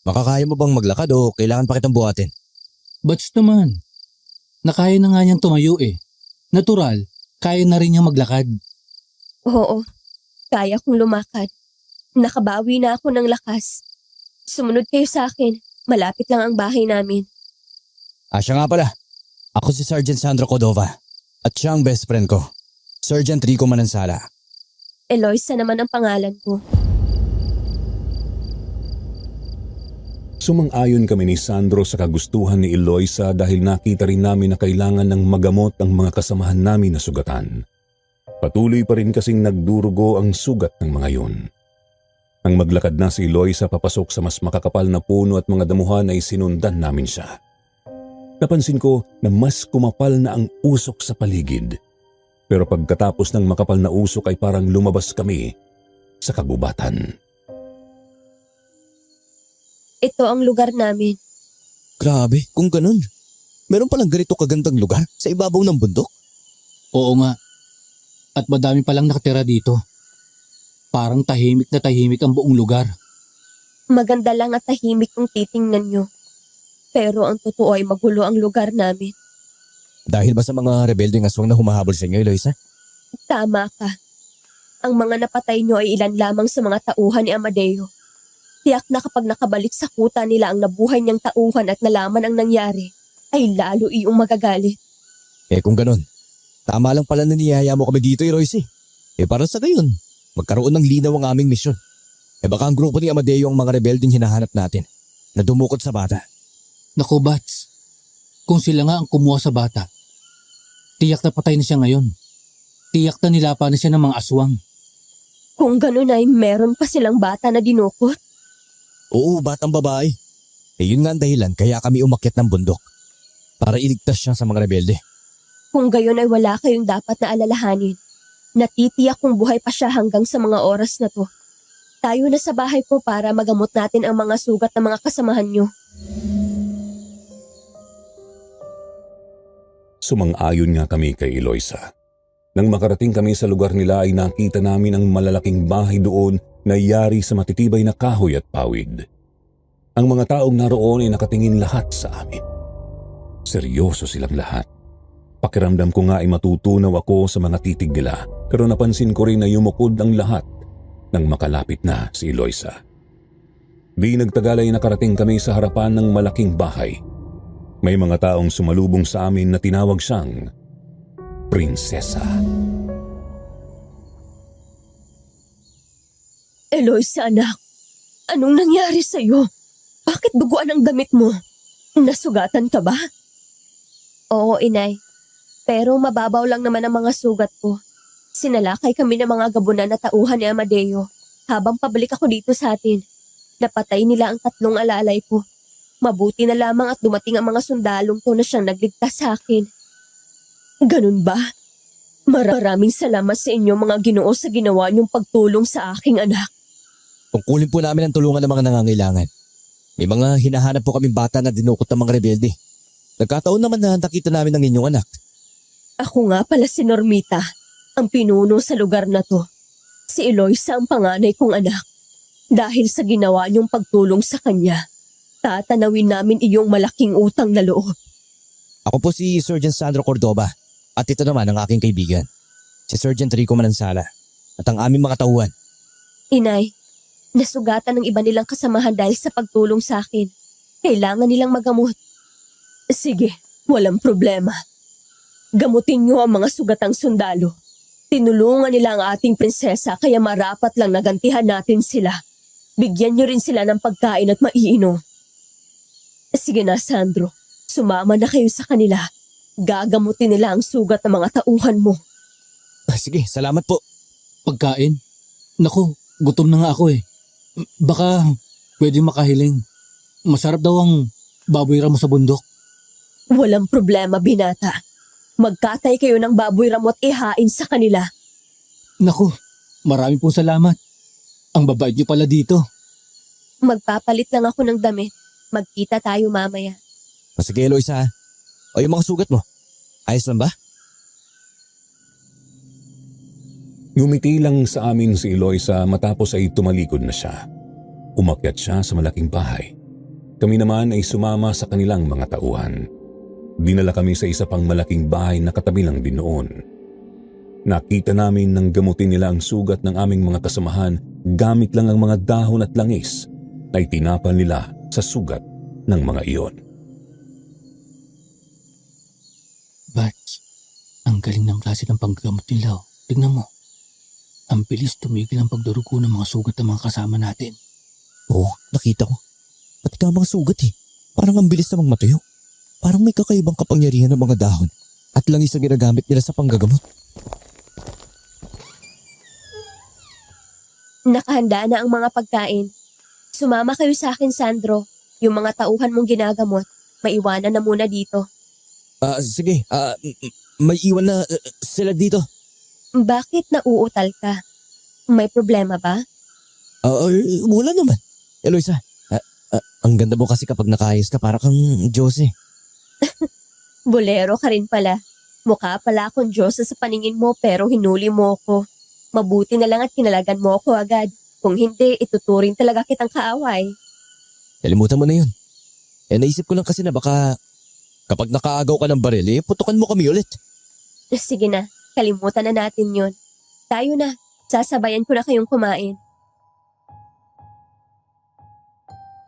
Makakaya mo bang maglakad o kailangan pa kitang buhatin? Batch naman. Nakaya na nga niyang tumayo eh. Natural, kaya na rin niyang maglakad. Oo, kaya kong lumakad. Nakabawi na ako ng lakas. Sumunod kayo sa akin. Malapit lang ang bahay namin. Siya nga pala. Ako si Sergeant Sandro Cordova. At siya ang best friend ko. Sergeant Rico Manansala. Eloisa naman ang pangalan ko. Sumang-ayon kami ni Sandro sa kagustuhan ni Eloisa dahil nakita rin namin na kailangan ng magamot ang mga kasamahan namin na sugatan. Patuloy pa rin kasing nagdurugo ang sugat ng mga yun. Nang maglakad na si Eloisa papasok sa mas makakapal na puno at mga damuhan ay sinundan namin siya. Napansin ko na mas kumapal na ang usok sa paligid. Pero pagkatapos ng makapal na usok ay parang lumabas kami sa kagubatan. Ito ang lugar namin. Grabe, kung ganun. Meron palang ganito kagandang lugar sa ibabaw ng bundok. Oo nga. At madami palang nakatira dito. Parang tahimik na tahimik ang buong lugar. Maganda lang at tahimik kung titingnan nyo. Pero ang totoo ay magulo ang lugar namin. Dahil ba sa mga rebeldeng aswang na humahabol sa inyo, Eloisa? Tama ka. Ang mga napatay nyo ay ilan lamang sa mga tauhan ni Amadeo. Tiyak na kapag nakabalik sa kuta nila ang nabuhay niyang tauhan at nalaman ang nangyari, ay lalo iyong magagalit. Kung ganun, tama lang pala na niyaya mo kami dito, Eloisa. Para sa gayon, magkaroon ng linaw ang aming misyon. Baka ang grupo ni Amadeo ang mga rebeldeng hinahanap natin na dumukot sa bata. Naku, Bats. Kung sila nga ang kumuha sa bata, tiyak na patay na siya ngayon. Tiyak na nilapa na siya ng mga aswang. Kung ganun ay meron pa silang bata na dinukot. Oo, batang babae. Yun nga ang dahilan kaya kami umakyat ng bundok. Para iligtas siya sa mga rebelde. Kung gayon ay wala kayong dapat na alalahanin. Natitiyak kung buhay pa siya hanggang sa mga oras na to. Tayo na sa bahay ko para magamot natin ang mga sugat ng mga kasamahan nyo. Sumang-ayon nga kami kay Eloisa. Nang makarating kami sa lugar nila ay nakita namin ang malalaking bahay doon na yari sa matitibay na kahoy at pawid. Ang mga taong naroon ay nakatingin lahat sa amin. Seryoso silang lahat. Pakiramdam ko nga ay matutunaw ako sa mga titig nila pero napansin ko rin na yumukod ang lahat nang makalapit na si Eloisa. Di nagtagal ay nakarating kami sa harapan ng malaking bahay. May mga taong sumalubong sa amin na tinawag siyang prinsesa. Eloisa anak, anong nangyari sa'yo? Bakit duguan ang damit mo? Nasugatan ka ba? Oo, inay. Pero mababaw lang naman ang mga sugat ko. Sinalakay kami ng mga gabunan na tauhan ni Amadeo habang pabalik ako dito sa atin. Napatay nila ang 3 alalay ko. Mabuti na lamang at dumating ang mga sundalong to na siyang nagligtas sa akin. Ganun ba? Maraming salamat sa inyo mga Ginoo sa ginawa niyong pagtulong sa aking anak. Tungkulin po namin ang tulungan ng mga nangangailangan. May mga hinahanap po kaming bata na dinukot ng mga rebelde. Nagkataon naman na nakita namin ang inyong anak. Ako nga pala si Normita, ang pinuno sa lugar na to. Si Eloisa ang panganay kong anak. Dahil sa ginawa niyong pagtulong sa kanya, tatanawin namin iyong malaking utang na loob. Ako po si Sergeant Sandro Cordoba at ito naman ang aking kaibigan, si Sergeant Rico Manansala at ang aming mga tauhan. Inay, nasugatan ng iba nilang kasamahan dahil sa pagtulong sa akin. Kailangan nilang magamot. Sige, walang problema. Gamutin niyo ang mga sugatang sundalo. Tinulungan nila ang ating prinsesa kaya marapat lang nagantihan natin sila. Bigyan niyo rin sila ng pagkain at maiinom. Sige na, Sandro. Sumama na kayo sa kanila. Gagamutin nila ang sugat ng mga tauhan mo. Sige, salamat po. Pagkain? Naku, gutom na nga ako eh. Baka pwede makahiling. Masarap daw ang baboy ramo sa bundok. Walang problema, binata. Magkatay kayo ng baboy ramo at ihain sa kanila. Naku, marami pong salamat. Ang babait niyo pala dito. Magpapalit lang ako ng damit. Magkita tayo mamaya. Sige, Eloisa. O yung mga sugat mo, ayos lang ba? Ngumiti lang sa amin si Eloisa matapos ay tumalikod na siya. Umakyat siya sa malaking bahay. Kami naman ay sumama sa kanilang mga tauhan. Dinala kami sa isa pang malaking bahay na katabi lang din noon. Nakita namin nang gamutin nila ang sugat ng aming mga kasamahan gamit lang ang mga dahon at langis na itinapan nila sa sugat ng mga iyon. Bats, ang galing ng klase ng panggamot nila. Tignan mo. Ang bilis tumigil ang pagdurugo ng mga sugat ng mga kasama natin. Oo, nakita ko. Pati ka mga sugat eh. Parang ang bilis namang matuyo. Parang may kakaibang kapangyarihan ng mga dahon at langis ang ginagamit nila sa panggagamot. Nakahanda na ang mga pagkain. Sumama kayo sa akin, Sandro. Yung mga tauhan mong ginagamot, maiwanan na muna dito. Sige. May iwan na sila dito. Bakit nauutal ka? May problema ba? Wala naman. Eloisa, ang ganda mo kasi kapag nakaayos ka para kang Diyos eh. Bolero ka rin pala. Mukha pala akong Diyos sa paningin mo pero hinuli mo ko. Mabuti na lang at kinalagan mo ako agad. Kung hindi, ituturing talaga kitang kaaway. Kalimutan mo na yun. Naisip ko lang kasi na baka kapag nakaagaw ka ng baril, putukan mo kami ulit. Sige na, kalimutan na natin yun. Tayo na, sasabayan ko na kayong kumain.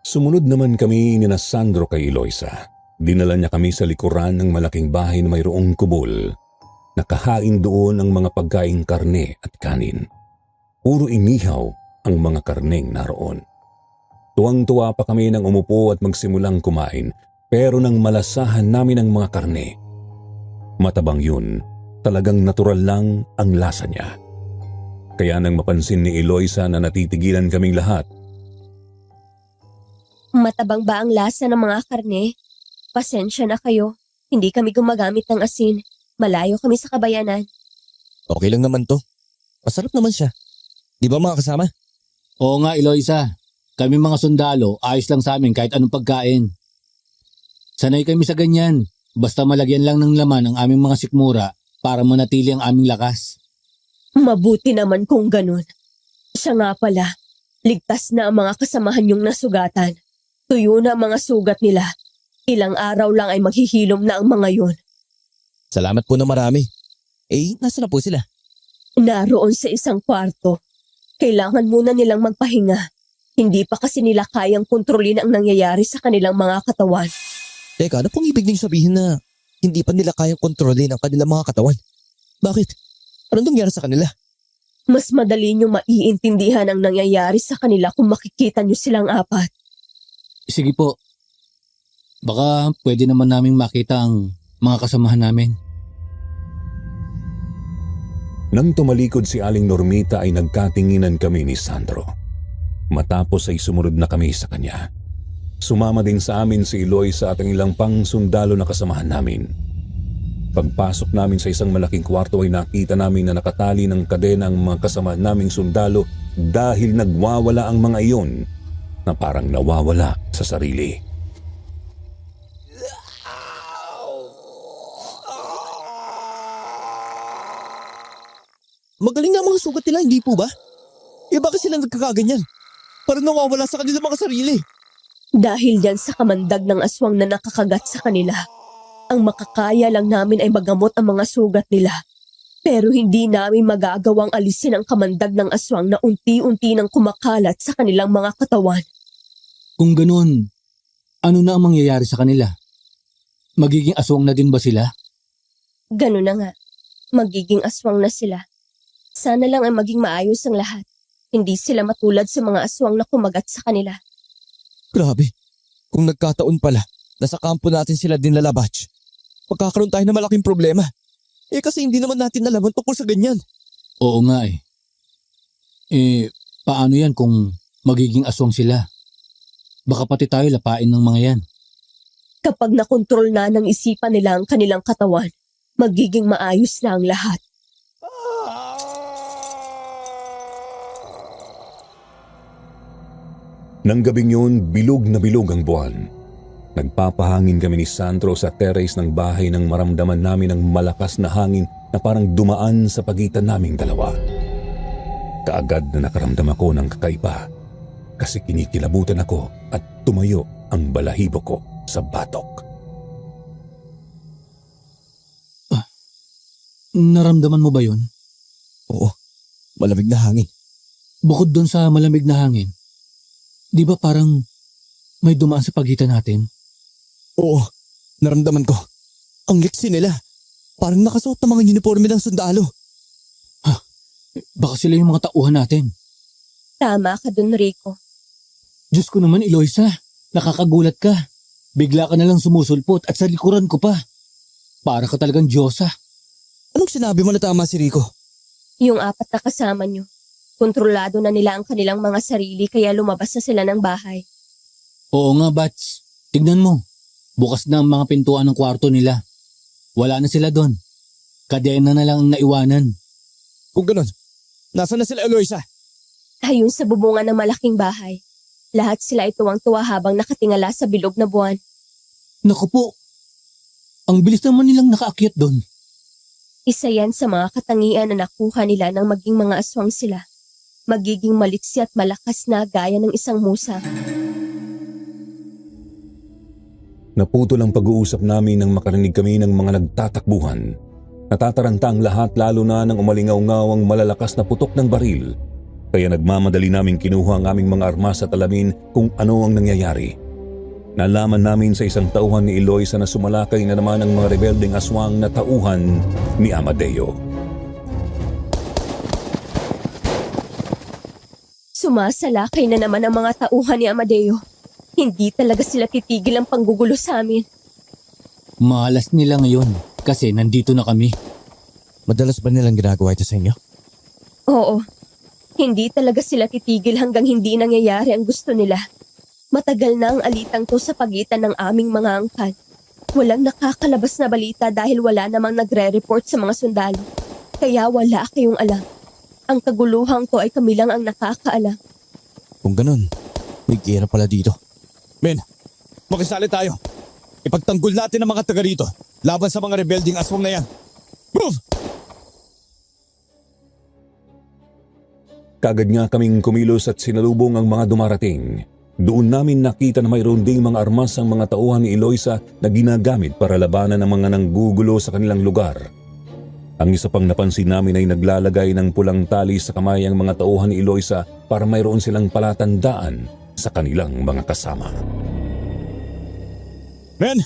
Sumunod naman kami ni Sandro kay Eloisa. Dinala niya kami sa likuran ng malaking bahay na mayroong kubol. Nakahain doon ang mga pagkaing karne at kanin. Puro inihaw ang mga karneng naroon. Tuwang-tuwa pa kami nang umupo at magsimulang kumain, pero nang malasahan namin ang mga karne, matabang yun, talagang natural lang ang lasa niya. Kaya nang mapansin ni Eloisa na natitigilan kaming lahat. Matabang ba ang lasa ng mga karne? Pasensya na kayo. Hindi kami gumagamit ng asin. Malayo kami sa kabayanan. Okay lang naman to. Masarap naman siya. Di ba mga kasama? Oo nga, Eloisa. Kami mga sundalo, ayos lang sa amin kahit anong pagkain. Sanay kami sa ganyan. Basta malagyan lang ng laman ang aming mga sikmura para manatili ang aming lakas. Mabuti naman kung ganun. Siya nga pala, ligtas na ang mga kasamahan niyong nasugatan. Tuyo na ang mga sugat nila. Ilang araw lang ay maghihilom na ang mga yun. Salamat po na marami. Nasa na po sila? Naroon sa isang kwarto. Kailangan muna nilang magpahinga. Hindi pa kasi nila kayang kontrolin ang nangyayari sa kanilang mga katawan. Teka, ano pong ibig niyong sabihin na hindi pa nila kayang kontrolin ang kanilang mga katawan? Bakit? Anong nangyari sa kanila? Mas madali niyong maiintindihan ang nangyayari sa kanila kung makikita niyo silang apat. Sige po. Baka pwede naman naming makita ang mga kasamahan namin. Nang tumalikod si Aling Normita ay nagkatinginan kami ni Sandro. Matapos ay sumunod na kami sa kanya. Sumama din sa amin si Eloisa at ang ilang pang sundalo na kasamahan namin. Pagpasok namin sa isang malaking kwarto ay nakita namin na nakatali ng kadena ang mga kasamahan naming sundalo dahil nagwawala ang mga iyon na parang nawawala sa sarili. Magaling na ang mga sugat nila, hindi po ba? Bakit sila nagkakaganyan? Parang nawawala sa kanilang mga sarili. Dahil yan sa kamandag ng aswang na nakakagat sa kanila, ang makakaya lang namin ay magamot ang mga sugat nila. Pero hindi namin magagawang alisin ang kamandag ng aswang na unti-unti nang kumakalat sa kanilang mga katawan. Kung ganun, ano na ang mangyayari sa kanila? Magiging aswang na din ba sila? Ganun na nga, magiging aswang na sila. Sana lang ay maging maayos ang lahat. Hindi sila matulad sa mga aswang na kumagat sa kanila. Grabe. Kung nagkataon pala, nasa kampo natin sila dinala, Batch. Magkakaroon tayo ng malaking problema. Kasi hindi naman natin alam ang tungkol sa ganyan. Oo nga eh. Paano yan kung magiging aswang sila? Baka pati tayo lapain ng mga yan. Kapag nakontrol na ng isipan nila ang kanilang katawan, magiging maayos na ang lahat. Nang gabing yun, bilog na bilog ang buwan. Nagpapahangin kami ni Sandro sa terrace ng bahay nang maramdaman namin ang malakas na hangin na parang dumaan sa pagitan naming dalawa. Kaagad na nakaramdam ako ng kakaiba kasi kinikilabutan ako at tumayo ang balahibo ko sa batok. Naramdaman mo ba yun? Oo, malamig na hangin. Bukod doon sa malamig na hangin, di ba parang may dumaan sa pagitan natin? Oo, naramdaman ko. Ang liksi nila. Parang nakasuot ng mga uniforme ng sundalo. Baka sila yung mga tauhan natin. Tama ka dun, Rico. Diyos ko naman, Eloisa, nakakagulat ka. Bigla ka nalang sumusulpot at sa likuran ko pa. Para ka talagang Diyosa. Anong sinabi mo na tama si Rico? Yung 4 na kasama nyo, kontrolado na nila ang kanilang mga sarili kaya lumabas na sila ng bahay. Oo nga, Bats. Tignan mo. Bukas na ang mga pintuan ng kwarto nila. Wala na sila doon. Kadena na lang ang naiwanan. Kung ganun, nasaan na sila, Eloisa? Ayun sa bubungan ng malaking bahay. Lahat sila ay tuwang-tuwa habang nakatingala sa bilog na buwan. Naku po. Ang bilis naman nilang nakaakyat doon. Isa yan sa mga katangian na nakuha nila ng maging mga aswang sila. Magiging maliksi at malakas na gaya ng isang musa. Naputol ang pag-uusap namin nang makarinig kami ng mga nagtatakbuhan. Natataranta ang lahat lalo na nang umalingaw-ngaw ang malalakas na putok ng baril. Kaya nagmamadali naming kinuha ang aming mga armas at alamin kung ano ang nangyayari. Nalaman namin sa isang tauhan ni Eloisa na sumalakay na naman ang mga rebeldeng aswang na tauhan ni Amadeo. Sumasalakay na naman ang mga tauhan ni Amadeo. Hindi talaga sila titigil ang panggugulo sa amin. Malas nila ngayon kasi nandito na kami. Madalas ba nilang ginagawa ito sa inyo? Oo. Hindi talaga sila titigil hanggang hindi nangyayari ang gusto nila. Matagal na ang alitang to sa pagitan ng aming mga angkan. Walang nakakalabas na balita dahil wala namang nagre-report sa mga sundalo. Kaya wala kayong alam. Ang kaguluhang to ay kami lang ang nakakaalam. Kung ganun, may gera pala dito. Men, makisali tayo. Ipagtanggol natin ang mga taga rito laban sa mga rebelding aswang na yan. Move! Kagad nga kaming kumilos at sinalubong ang mga dumarating. Doon namin nakita na mayroon ding mga armas ang mga tauhan ni Eloisa na ginagamit para labanan ang mga nanggugulo sa kanilang lugar. Ang isa pang napansin namin ay naglalagay ng pulang tali sa kamay ang mga tauhan ni Eloisa para mayroon silang palatandaan sa kanilang mga kasama. Men,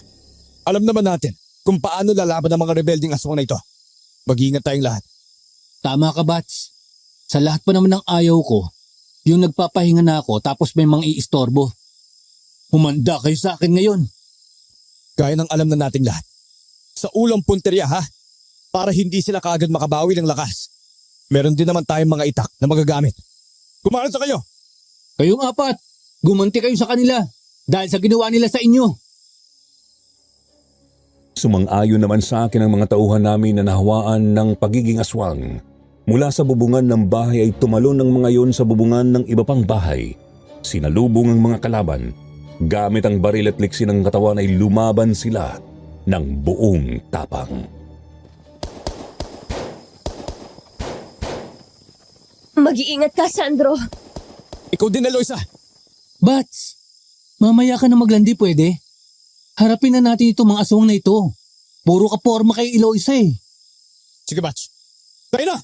alam naman natin kung paano lalaban ang mga rebelding aswang na ito. Mag-iingat tayong lahat. Tama ka, Bats. Sa lahat pa naman ng ayaw ko, yung nagpapahinga na ako tapos may mga iistorbo. Humanda kayo sa akin ngayon. Gaya ng alam na nating lahat. Sa ulang punteriya ha, para hindi sila kaagad makabawi ng lakas. Meron din naman tayong mga itak na magagamit. Kumalat sa kayo! Kayong 4, gumanti kayo sa kanila. Dahil sa ginawa nila sa inyo. Sumang-ayon naman sa akin ang mga tauhan namin na nahawaan ng pagiging aswang. Mula sa bubungan ng bahay ay tumalon ng mga yon sa bubungan ng iba pang bahay. Sinalubong ang mga kalaban. Gamit ang baril at liksi ng katawan ay lumaban sila ng buong tapang. Mag-iingat ka, Sandro. Ikaw din, Eloisa. Bats, mamaya ka na maglandi pwede? Harapin na natin itong mga aswang na ito. Puro ka porma kay Eloisa eh. Sige, Batch. Tayo na!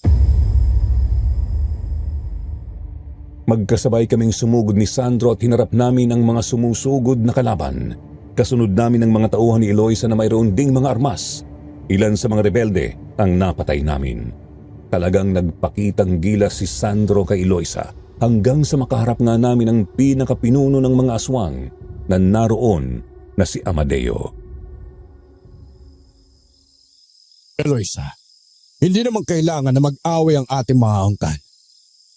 Magkasabay kaming sumugod ni Sandro at hinarap namin ang mga sumusugod na kalaban. Kasunod namin ang mga tauhan ni Eloisa na mayroon ding mga armas. Ilan sa mga rebelde ang napatay namin. Talagang nagpakitang gilas si Sandro kay Eloisa hanggang sa makaharap nga namin ang pinakapinuno ng mga aswang na naroon na si Amadeo. Eloisa, hindi naman kailangan na mag-away ang ating mga angkan.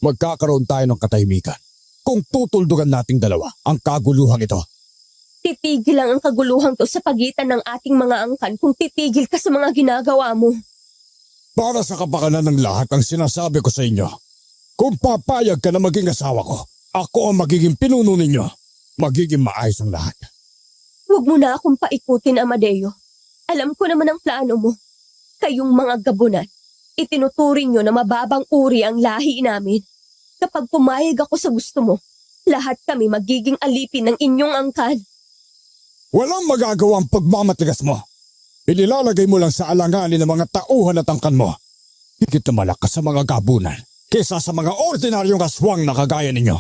Magkakaroon tayo ng katahimikan kung tutuldugan nating dalawa ang kaguluhang ito. Titigil lang ang kaguluhang to sa pagitan ng ating mga angkan kung titigil ka sa mga ginagawa mo. Para sa kapakanan ng lahat ang sinasabi ko sa inyo, kung papayag ka na maging asawa ko, ako ang magiging pinuno ninyo. Magiging maayos ang lahat. Huwag mo na akong paikutin, Amadeo. Alam ko naman ang plano mo. Kayong mga gabunan, itinuturing nyo na mababang uri ang lahi namin. Kapag pumayag ako sa gusto mo, lahat kami magiging alipin ng inyong angkan. Walang magagawa ang pagmamatigas mo. Inilalagay mo lang sa alanganin ng mga tauhan at angkan mo. Higit na malakas sa mga gabunan kesa sa mga ordinaryong aswang na kagaya ninyo.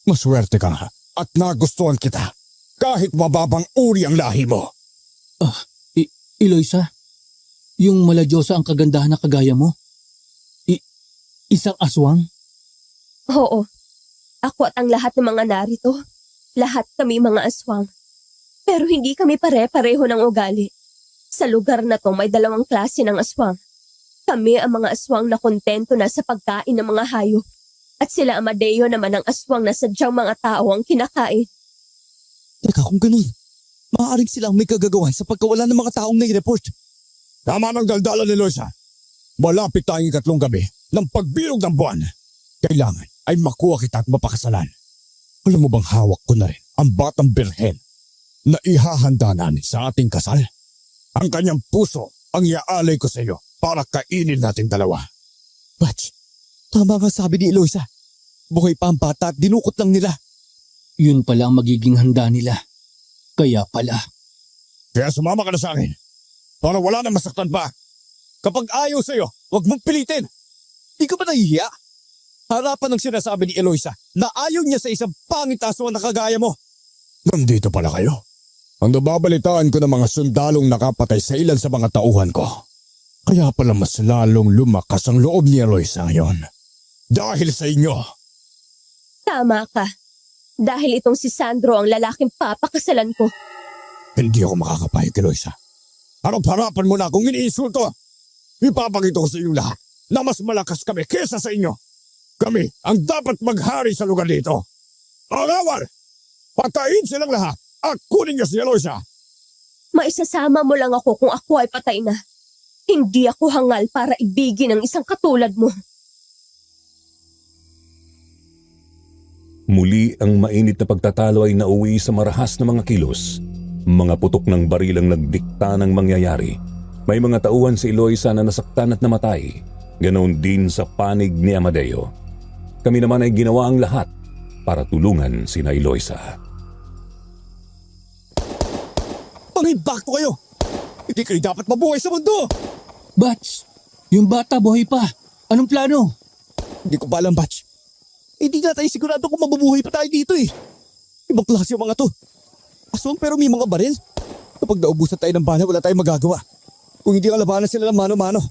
Maswerte ka nga at nagustuhan kita kahit mababang uri ang lahi mo. Eloisa, yung maladyosa ang kagandahan na kagaya mo? Isang aswang? Oo, ako at ang lahat ng mga narito, lahat kami mga aswang. Pero hindi kami pare-pareho ng ugali. Sa lugar na to may dalawang klase ng aswang. Kami ang mga aswang na kontento na sa pagkain ng mga hayop. At sila Amadeo naman ang aswang na sadyang mga tao ang kinakain. Teka, kung ganun, maaaring silang may kagagawan sa pagkawala ng mga taong nai-report. Tama ng daldalan ni Eloisa. Malapit tayong 3 gabi ng pagbilog ng buwan. Kailangan ay makuha kita at mapakasalan. Alam mo bang hawak ko na rin ang batang birhen na ihahanda namin sa ating kasal? Ang kanyang puso ang iaalay ko sa iyo para kainin natin dalawa. Batch, tama nga sabi ni Eloisa. Buhay pa ang bata at dinukot lang nila. Yun pala ang magiging handa nila. Kaya pala. Kaya sumama ka na sa akin para wala na masaktan pa. Kapag ayaw sa iyo, huwag mong pilitin. Di ka ba nahihiya? Harapan ng sinasabi ni Eloisa na ayaw niya sa isang pangit aswang na kagaya mo. Nandito pala kayo. Ang nababalitaan ko ng mga sundalong nakapatay sa ilan sa mga tauhan ko. Kaya pala mas lalong lumakas ang loob ni Eloisa ngayon. Dahil sa inyo. Tama ka. Dahil itong si Sandro ang lalaking papakasalan ko. Hindi ako makakapayag, Eloisa. Harap-harapan mo na akong iniinsulto. Ipapakita ko sa inyong lahat na mas malakas kami kesa sa inyo. Kami ang dapat maghari sa lugar dito. Awal! Patayin silang lahat at kunin niyo si Eloisa. Maisasama mo lang ako kung ako ay patay na. Hindi ako hangal para ibigin ang isang katulad mo. Muli ang mainit na pagtatalo ay nauwi sa marahas na mga kilos. Mga putok ng baril ang nagdikta ng mangyayari. May mga tauhan si Eloisa na nasaktan at namatay. Ganoon din sa panig ni Amadeo. Kami naman ay ginawa ang lahat para tulungan sina Eloisa. Pangibak ko kayo! Hindi kayo dapat mabuhay sa mundo! Bats, yung bata buhay pa. Anong plano? Hindi ko pa alam, Batch. Hindi nga tayo sigurado kung mabubuhay pa tayo dito eh. Ibang klase yung mga to. Aswang pero may mga baril. Kapag naubusan tayo ng bala, wala tayong magagawa. Kung hindi kalabanan sila ng mano-mano,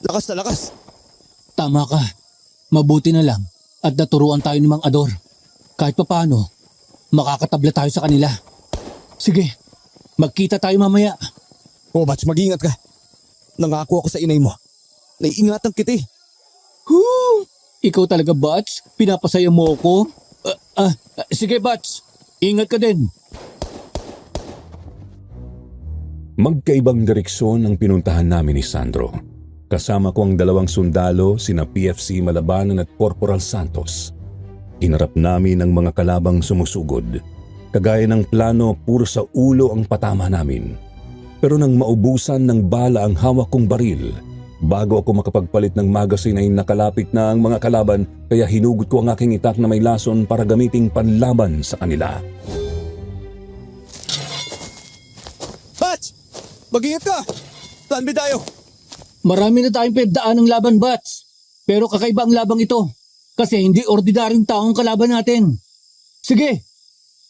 lakas na lakas. Tama ka. Mabuti na lang at naturuan tayo ni Mang Ador. Kahit papaano, makakatabla tayo sa kanila. Sige, magkita tayo mamaya. Oh, Batch, mag-ingat ka. Nangako ako sa inay mo. Naiingatan kita eh. Ikaw talaga, Bats? Pinapasaya mo ako? Sige, Bats. Ingat ka din. Magkaibang direksyon ang pinuntahan namin ni Sandro. Kasama ko ang 2 sundalo, sina PFC Malabanan at Corporal Santos. Hinarap namin ang mga kalabang sumusugod. Kagaya ng plano, puro sa ulo ang patama namin. Pero nang maubusan ng bala ang hawak kong baril, bago ako makapagpalit ng magasin ay nakalapit na ang mga kalaban, kaya hinugot ko ang aking itak na may lason para gamiting panlaban sa kanila. Batch! Mag-ingat ka! Plan B tayo! Marami na tayong pagdaan ng laban, Bats. Pero kakaiba ang labang ito. Kasi hindi ordinaryong taong kalaban natin. Sige,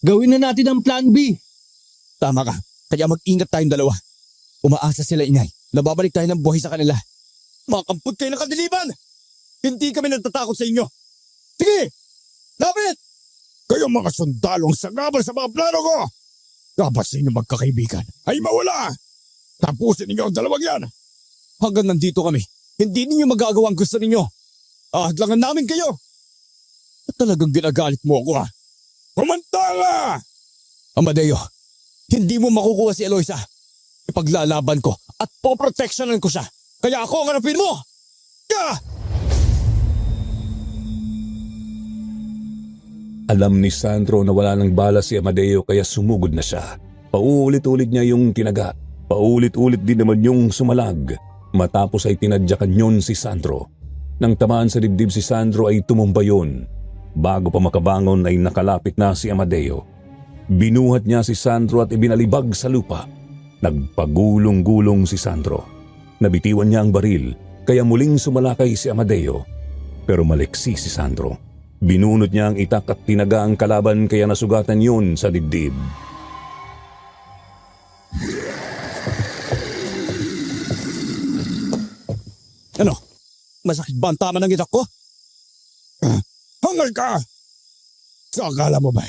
gawin na natin ang plan B. Tama ka. Kaya mag-ingat tayong dalawa. Umaasa sila, inay. Nababalik tayo ng buhay sa kanila. Makamput kayo ng kadiliman! Hindi kami natatakot sa inyo. Sige! Lapit! Kayo mga sundalong sagabal sa mga plano ko! Dapat sa inyo magkakaibigan ay mawala! Tapusin ninyo ang dalawang yan! Hanggang nandito kami, hindi ninyo magagawa ang gusto ninyo. Ahadlangan namin kayo! At talagang ginagalit mo ako, ha? Kumanta nga! Amadeo, hindi mo makukuha si Eloisa. Ipaglalaban ko at poproteksyonan ko siya. Kaya ako ang hanapin mo! Yeah! Alam ni Sandro na wala ng bala si Amadeo kaya sumugod na siya. Paulit-ulit niya yung tinaga. Paulit-ulit din naman yung sumalag. Matapos ay tinadyakan yun si Sandro. Nang tamaan sa dibdib si Sandro ay tumumba yun. Bago pa makabangon ay nakalapit na si Amadeo. Binuhat niya si Sandro at ibinalibag sa lupa. Nagpagulong-gulong si Sandro. Nabitiwan niya ang baril kaya muling sumalakay si Amadeo. Pero maliksi si Sandro. Binunot niya ang itak at tinaga ang kalaban kaya nasugatan yun sa dibdib. Ano? Masakit ba ang tama ng itak ko? Hangal ka! Sa akala mo ba?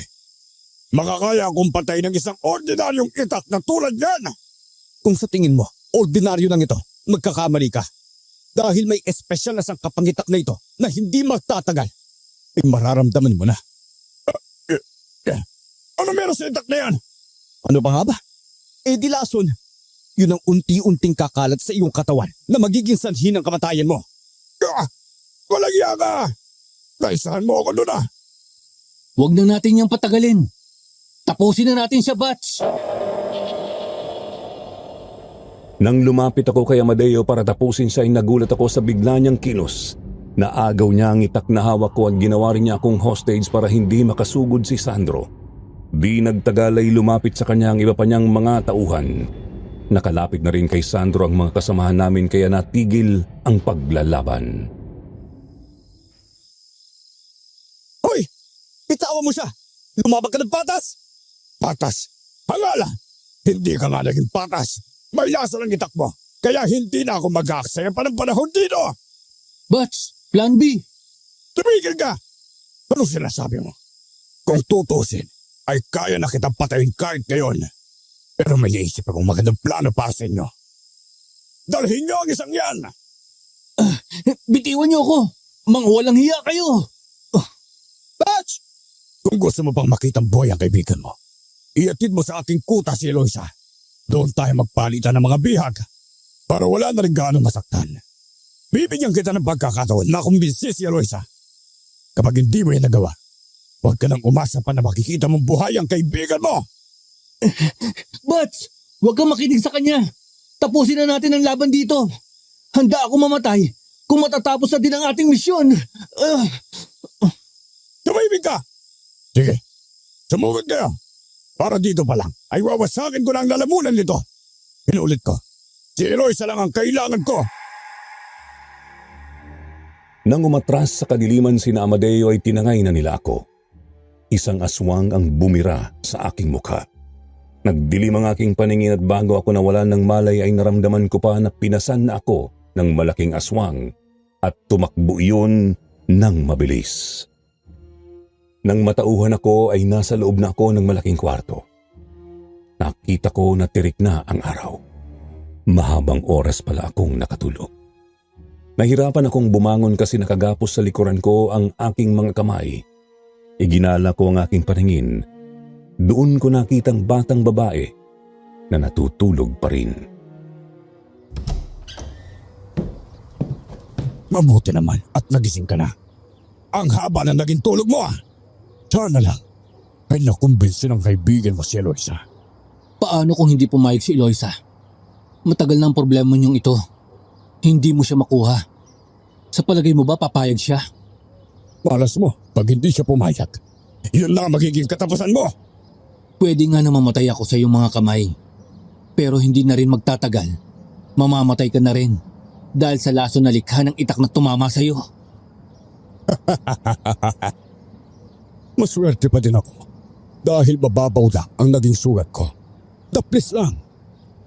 Makakaya akong patay ng isang ordinaryong itak na tulad yan? Kung sa tingin mo, ordinaryo lang ito, magkakamali ka. Dahil may espesyal na sangkapangitak na ito na hindi magtatagal, ay mararamdaman mo na. Ano meron sa itak na yan? Ano pa nga ba? Eh di lason. Yun ang unti-unting kakalat sa iyong katawan na magiging sanhi ng kamatayan mo. Walang iya ka! Naisahan mo ako doon, ah! Huwag na natin niyang patagalin. Tapusin na natin siya, Bats. Nang lumapit ako kay Amadeo para tapusin siya ay nagulat ako sa bigla niyang kilos. Naagaw niya ang itak na hawak ko at ginawa rin niya akong hostage para hindi makasugod si Sandro. Di nagtagal ay lumapit sa kanya ang iba pa niyang mga tauhan. Nakalapit na rin kay Sandro ang mga kasamahan namin kaya natigil ang paglalaban. Hoy! Itawa mo siya! Lumabag ka ng patas! Patas? Hangala! Hindi ka nga naging patas! May lasa ng itak mo! Kaya hindi na ako mag-aaksaya pa ng panahon dito! Bats, plan B. Tumigil ka! Ano sinasabi mo? Kung tutusin, ay kaya na kitang patayin kahit ngayon. Pero may naisip akong magandang plano para sa inyo. Dalhin niyo ang isang yan! Bitiwan niyo ako. Mga walang hiya kayo. Batch! Kung gusto mo pang makitang buhay ang kaibigan mo, iatid mo sa aking kuta si Eloisa. Doon tayo magpalitan ng mga bihag para wala na rin gaano masaktan. Bibigyan kita ng pagkakataon na kumbinsi si Eloisa. Kapag hindi mo yan nagawa, huwag ka nang umasa pa na makikita mong buhay ang kaibigan mo. Bats, huwag kang makinig sa kanya. Tapusin na natin ang laban dito. Handa ako mamatay kung matatapos na din ang ating misyon. Tumibig ka! Sige, sumugod kayo. Para dito pa lang ay wawasakin ko na ang lalamunan nito. Inulit ko, si Eloisa lang ang kailangan ko. Nang umatras sa kadiliman sina Amadeo ay tinangay na nila ako. Isang aswang ang bumira sa aking mukha. Nagdilim ang aking paningin at bago ako nawalan ng malay ay naramdaman ko pa na pinasan na ako ng malaking aswang at tumakbo iyon ng mabilis. Nang matauhan ako ay nasa loob na ako ng malaking kwarto. Nakita ko na tirik na ang araw. Mahabang oras pala akong nakatulog. Nahirapan akong bumangon kasi nakagapos sa likuran ko ang aking mga kamay. Iginala ko ang aking paningin. Doon ko nakitang batang babae. na natutulog pa rin. Mabuti naman at nagising ka na. Ang haba na naging tulog mo ah. Sana lang ay nakumbinsi ng kaibigan mo si Eloisa. Paano kung hindi pumayag si Eloisa? Matagal na ang problema niyong ito. Hindi mo siya makuha. Sa palagay mo ba papayag siya? Malas mo pag hindi siya pumayag. Yun lang ang magiging katapusan mo. Pwede nga na mamatay ako sa iyong mga kamay. Pero hindi na rin magtatagal. Mamamatay ka na rin. Dahil sa laso na likha ng itak na tumama sa iyo. Maswerte pa din ako. Dahil mababaw lang ang naging sugat ko. Daplis lang.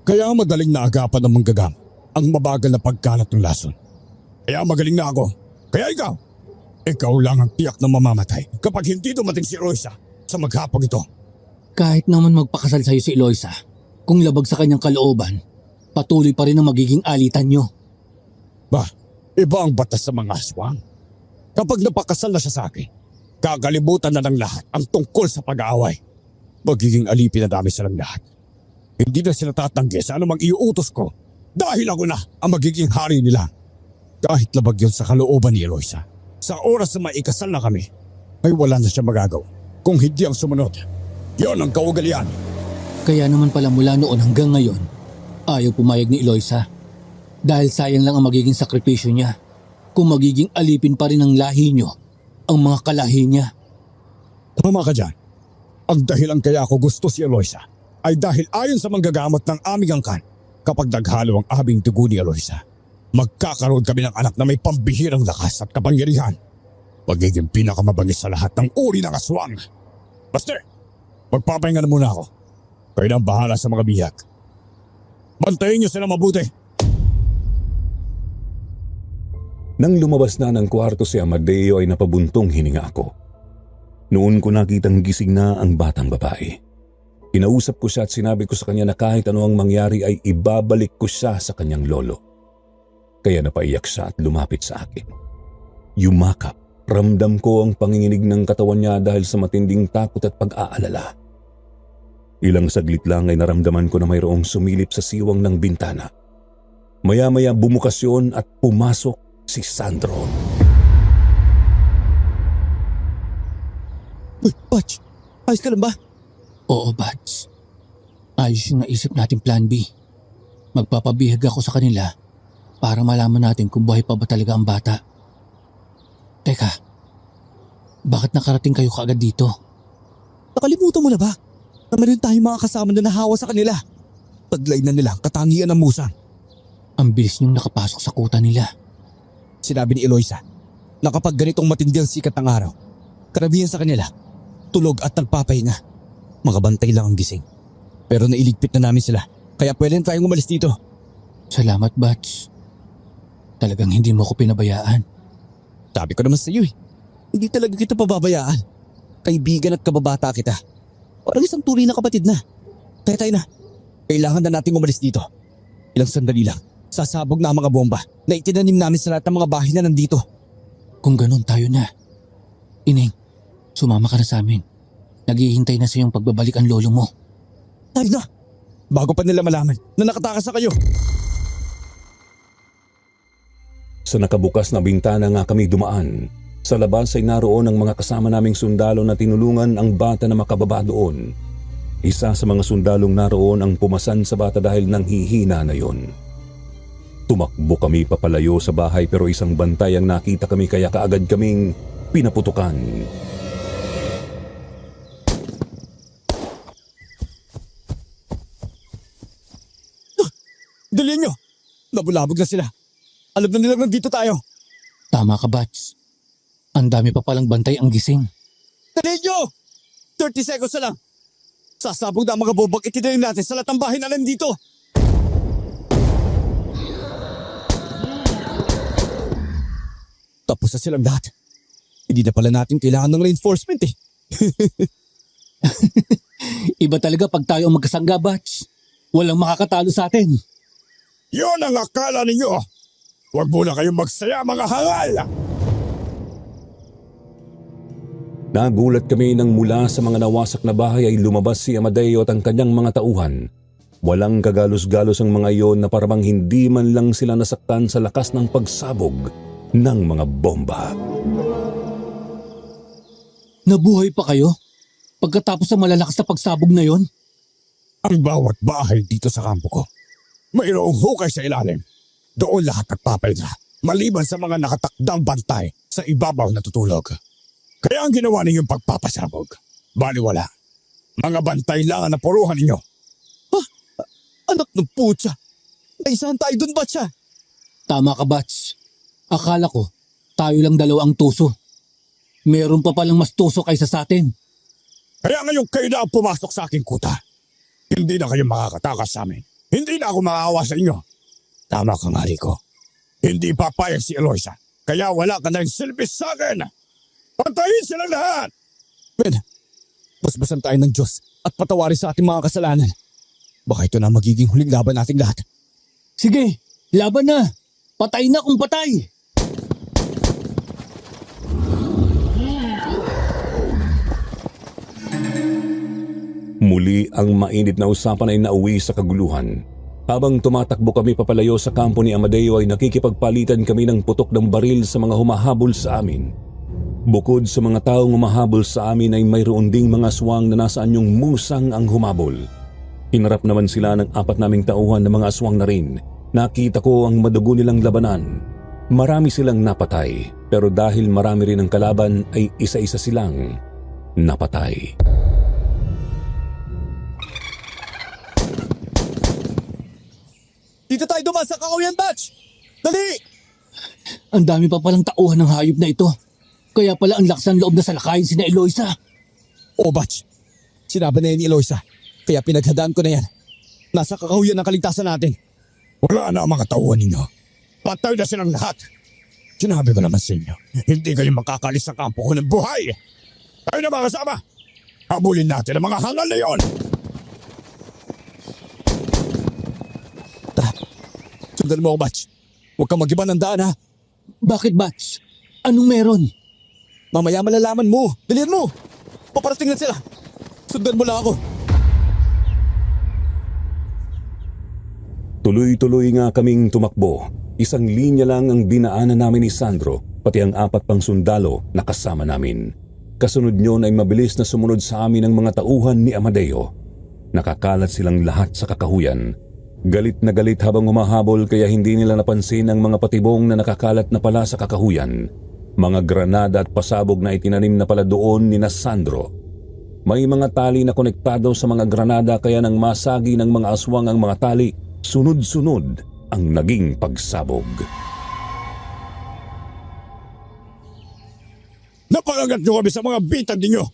Kaya madaling naagapan ng manggagam ang mabagal na pagkalat ng lason. Kaya magaling na ako. Kaya ikaw lang ang tiyak na mamamatay kapag hindi dumating si Eloisa sa maghapong ito. Kahit naman magpakasal sa iyo si Eloisa, kung labag sa kanyang kalooban, patuloy pa rin ang magiging alitan niyo. Ba, iba ang batas sa mga aswang. Kapag napakasal na siya sa akin, kakalimutan na ng lahat ang tungkol sa pag-aaway. Magiging alipin na dami silang lahat. Hindi na sila tatanggi sa anumang iuutos ko dahil ako na ang magiging hari nila. Kahit labag yun sa kalooban ni Eloisa, sa oras na maikasal na kami, ay wala na siya magagawa kung hindi ang sumunod. Yon ang kaugalian. Kaya naman pala mula noon hanggang ngayon, ayaw pumayag ni Eloisa. Dahil sayang lang ang magiging sakripisyo niya kung magiging alipin pa rin ng lahi niyo ang mga kalahi niya. Tama ka dyan. Ang dahilan kaya ako gusto si Eloisa ay dahil ayon sa manggagamot ng aming angkan, kapag naghalo ang aming dugo ni Eloisa, magkakaroon kami ng anak na may pambihirang lakas at kapangyarihan. Magiging pinakamabangis sa lahat ng uri ng aswang. Basta, magpapahinga na muna ako. Kayo na ang bahala sa mga biyak. Bantayin niyo sila mabuti. Nang lumabas na ng kwarto si Amadeo ay napabuntong hininga ako. Noon ko nakitang gising na ang batang babae. Kinausap ko siya at sinabi ko sa kanya na kahit ano ang mangyari ay ibabalik ko siya sa kanyang lolo. Kaya napaiyak siya at lumapit sa akin. Yumakap, ramdam ko ang panginginig ng katawan niya dahil sa matinding takot at pag-aalala. Ilang saglit lang ay naramdaman ko na mayroong sumilip sa siwang ng bintana. Maya-maya bumukas yun at pumasok si Sandro. Uy, Patch, ayos ka lang ba? Oo, Bats. Ayos yung naisip nating plan B. Magpapabihag ako sa kanila para malaman natin kung buhay pa ba talaga ang bata. Teka, bakit nakarating kayo kaagad dito? Nakalimutan mo na ba? Na meron tayong mga kasama na nahawa sa kanila. Taglay na nila ang katangian ng musang. Ang bilis niyong nakapasok sa kuta nila. Sinabi ni Eloisa na kapag ganitong matindi ang sikat ng araw, karamihan sa kanila, tulog at nagpapahinga. Mga bantay lang ang gising. Pero nailigpit na namin sila, kaya pwede na tayong umalis dito. Salamat, Bats. Talagang hindi mo ko pinabayaan. Sabi ko naman sa iyo hindi talaga kita pababayaan. Kaibigan at kababata kita. Parang isang tunay na kapatid na. Kaya tayo na. Kailangan na nating umalis dito. Ilang sandali lang, sasabog na ang mga bomba na itinanim namin sa lahat ng mga bahay na nandito. Kung ganun, tayo na. Ineng, sumama ka na sa amin. Naghihintay na sa iyong pagbabalik ang lolo mo. Tayo na! Bago pa nila malaman na nakatakas na kayo. Sa nakabukas na bintana nga kami dumaan. Sa labas ay naroon ang mga kasama naming sundalo na tinulungan ang bata na makababa doon. Isa sa mga sundalong naroon ang pumasan sa bata dahil nanghihina na yon. Tumakbo kami papalayo sa bahay pero isang bantay ang nakita kami kaya kaagad kaming pinaputukan. Dali nyo! Nabulabog na sila. Alam na nilang nandito tayo. Tama ka, Bats. Ang dami pa palang bantay ang gising. Dali nyo! 30 seconds na lang. Sasabog na ang mga bombang itinanim natin sa lahat ng bahay na nandito. Tapos na silang lahat. Hindi na pala natin kailangan ng reinforcement eh. Iba talaga pag tayo ang magkasangga, Bats. Walang makakatalo sa atin. Yun ang akala ninyo. Huwag muna kayong magsaya mga hangal. Nagulat kami nang mula sa mga nawasak na bahay ay lumabas si Amadeo at ang kanyang mga tauhan. Walang kagalos-galos ang mga iyon na parang hindi man lang sila nasaktan sa lakas ng pagsabog ng mga bomba. Nabuhay pa kayo? Pagkatapos ng malalakas na pagsabog na yon? Ang bawat bahay dito sa kampo ko, mayroong hukay sa ilalim. Doon lahat nagpapahinga, maliban sa mga nakatakdang bantay sa ibabaw na tutulog. Kaya ang ginawa ninyong pagpapasabog, baliwala. Mga bantay lang ang napuruhan ninyo. Anak ng putya! Naisahan tayo dun, Batch ha? Tama ka, Batch. Akala ko, tayo lang dalawa ang tuso. Meron pa palang mas tuso kaysa sa atin. Kaya ngayon kayo na ang pumasok sa aking kuta. Hindi na kayo makakatakas sa amin. Hindi na ako makakawa sa inyo. Tama ka nga, Rico. Hindi papayag si Eloisa. Kaya wala ka na yung silbis sa akin. Patayin silang lahat! Men, basbasan tayo ng Diyos at patawarin sa ating mga kasalanan. Baka ito na magiging huling laban nating lahat. Sige, laban na! Patay na kung patay! Muli ang mainit na usapan ay nauwi sa kaguluhan. Habang tumatakbo kami papalayo sa kampo ni Amadeo ay nakikipagpalitan kami ng putok ng baril sa mga humahabol sa amin. Bukod sa mga taong humahabol sa amin ay mayroon ding mga aswang na nasa anyong musang ang humabol. Hinarap naman sila ng 4 naming tauhan na mga aswang na rin. Nakita ko ang madugo nilang labanan. Marami silang napatay, pero dahil marami rin ang kalaban ay isa-isa silang napatay. Dito tayo dumaan sa Kakahuyan, Batch! Dali! Ang dami pa palang tauhan ng hayop na ito. Kaya pala ang lakas ng loob na salakayin sina Eloisa. Oo, Batch. Sinabi na yan ni Eloisa. Kaya pinaghadaan ko na yan. Nasa Kakahuyan ang kaligtasan natin. Wala na ang mga tauhan ninyo. Patay na silang lahat. Sinabi ko naman sa inyo, hindi kayo makakalis sa kampo ko ng buhay. Tayo na mga kasama. Habulin natin ang mga hangal na yon. Sundan mo ako, Batch. Huwag kang mag-iba ng daan, ha? Bakit, Batch? Anong meron? Mamaya malalaman mo. Dalihan mo! Paparating na sila. Sundan mo lang ako. Tuloy-tuloy nga kaming tumakbo. Isang linya lang ang dinaanan namin ni Sandro, pati ang 4 pang sundalo na kasama namin. Kasunod nyon ay mabilis na sumunod sa amin ang mga tauhan ni Amadeo. Nakakalat silang lahat sa Kakahuyan. Galit na galit habang humahabol kaya hindi nila napansin ang mga patibong na nakakalat na pala sa Kakahuyan. Mga granada at pasabog na itinanim na pala doon ni Sandro. May mga tali na konektado sa mga granada kaya nang masagi ng mga aswang ang mga tali, sunod-sunod ang naging pagsabog. Napakagat nyo kami sa mga bitan ninyo.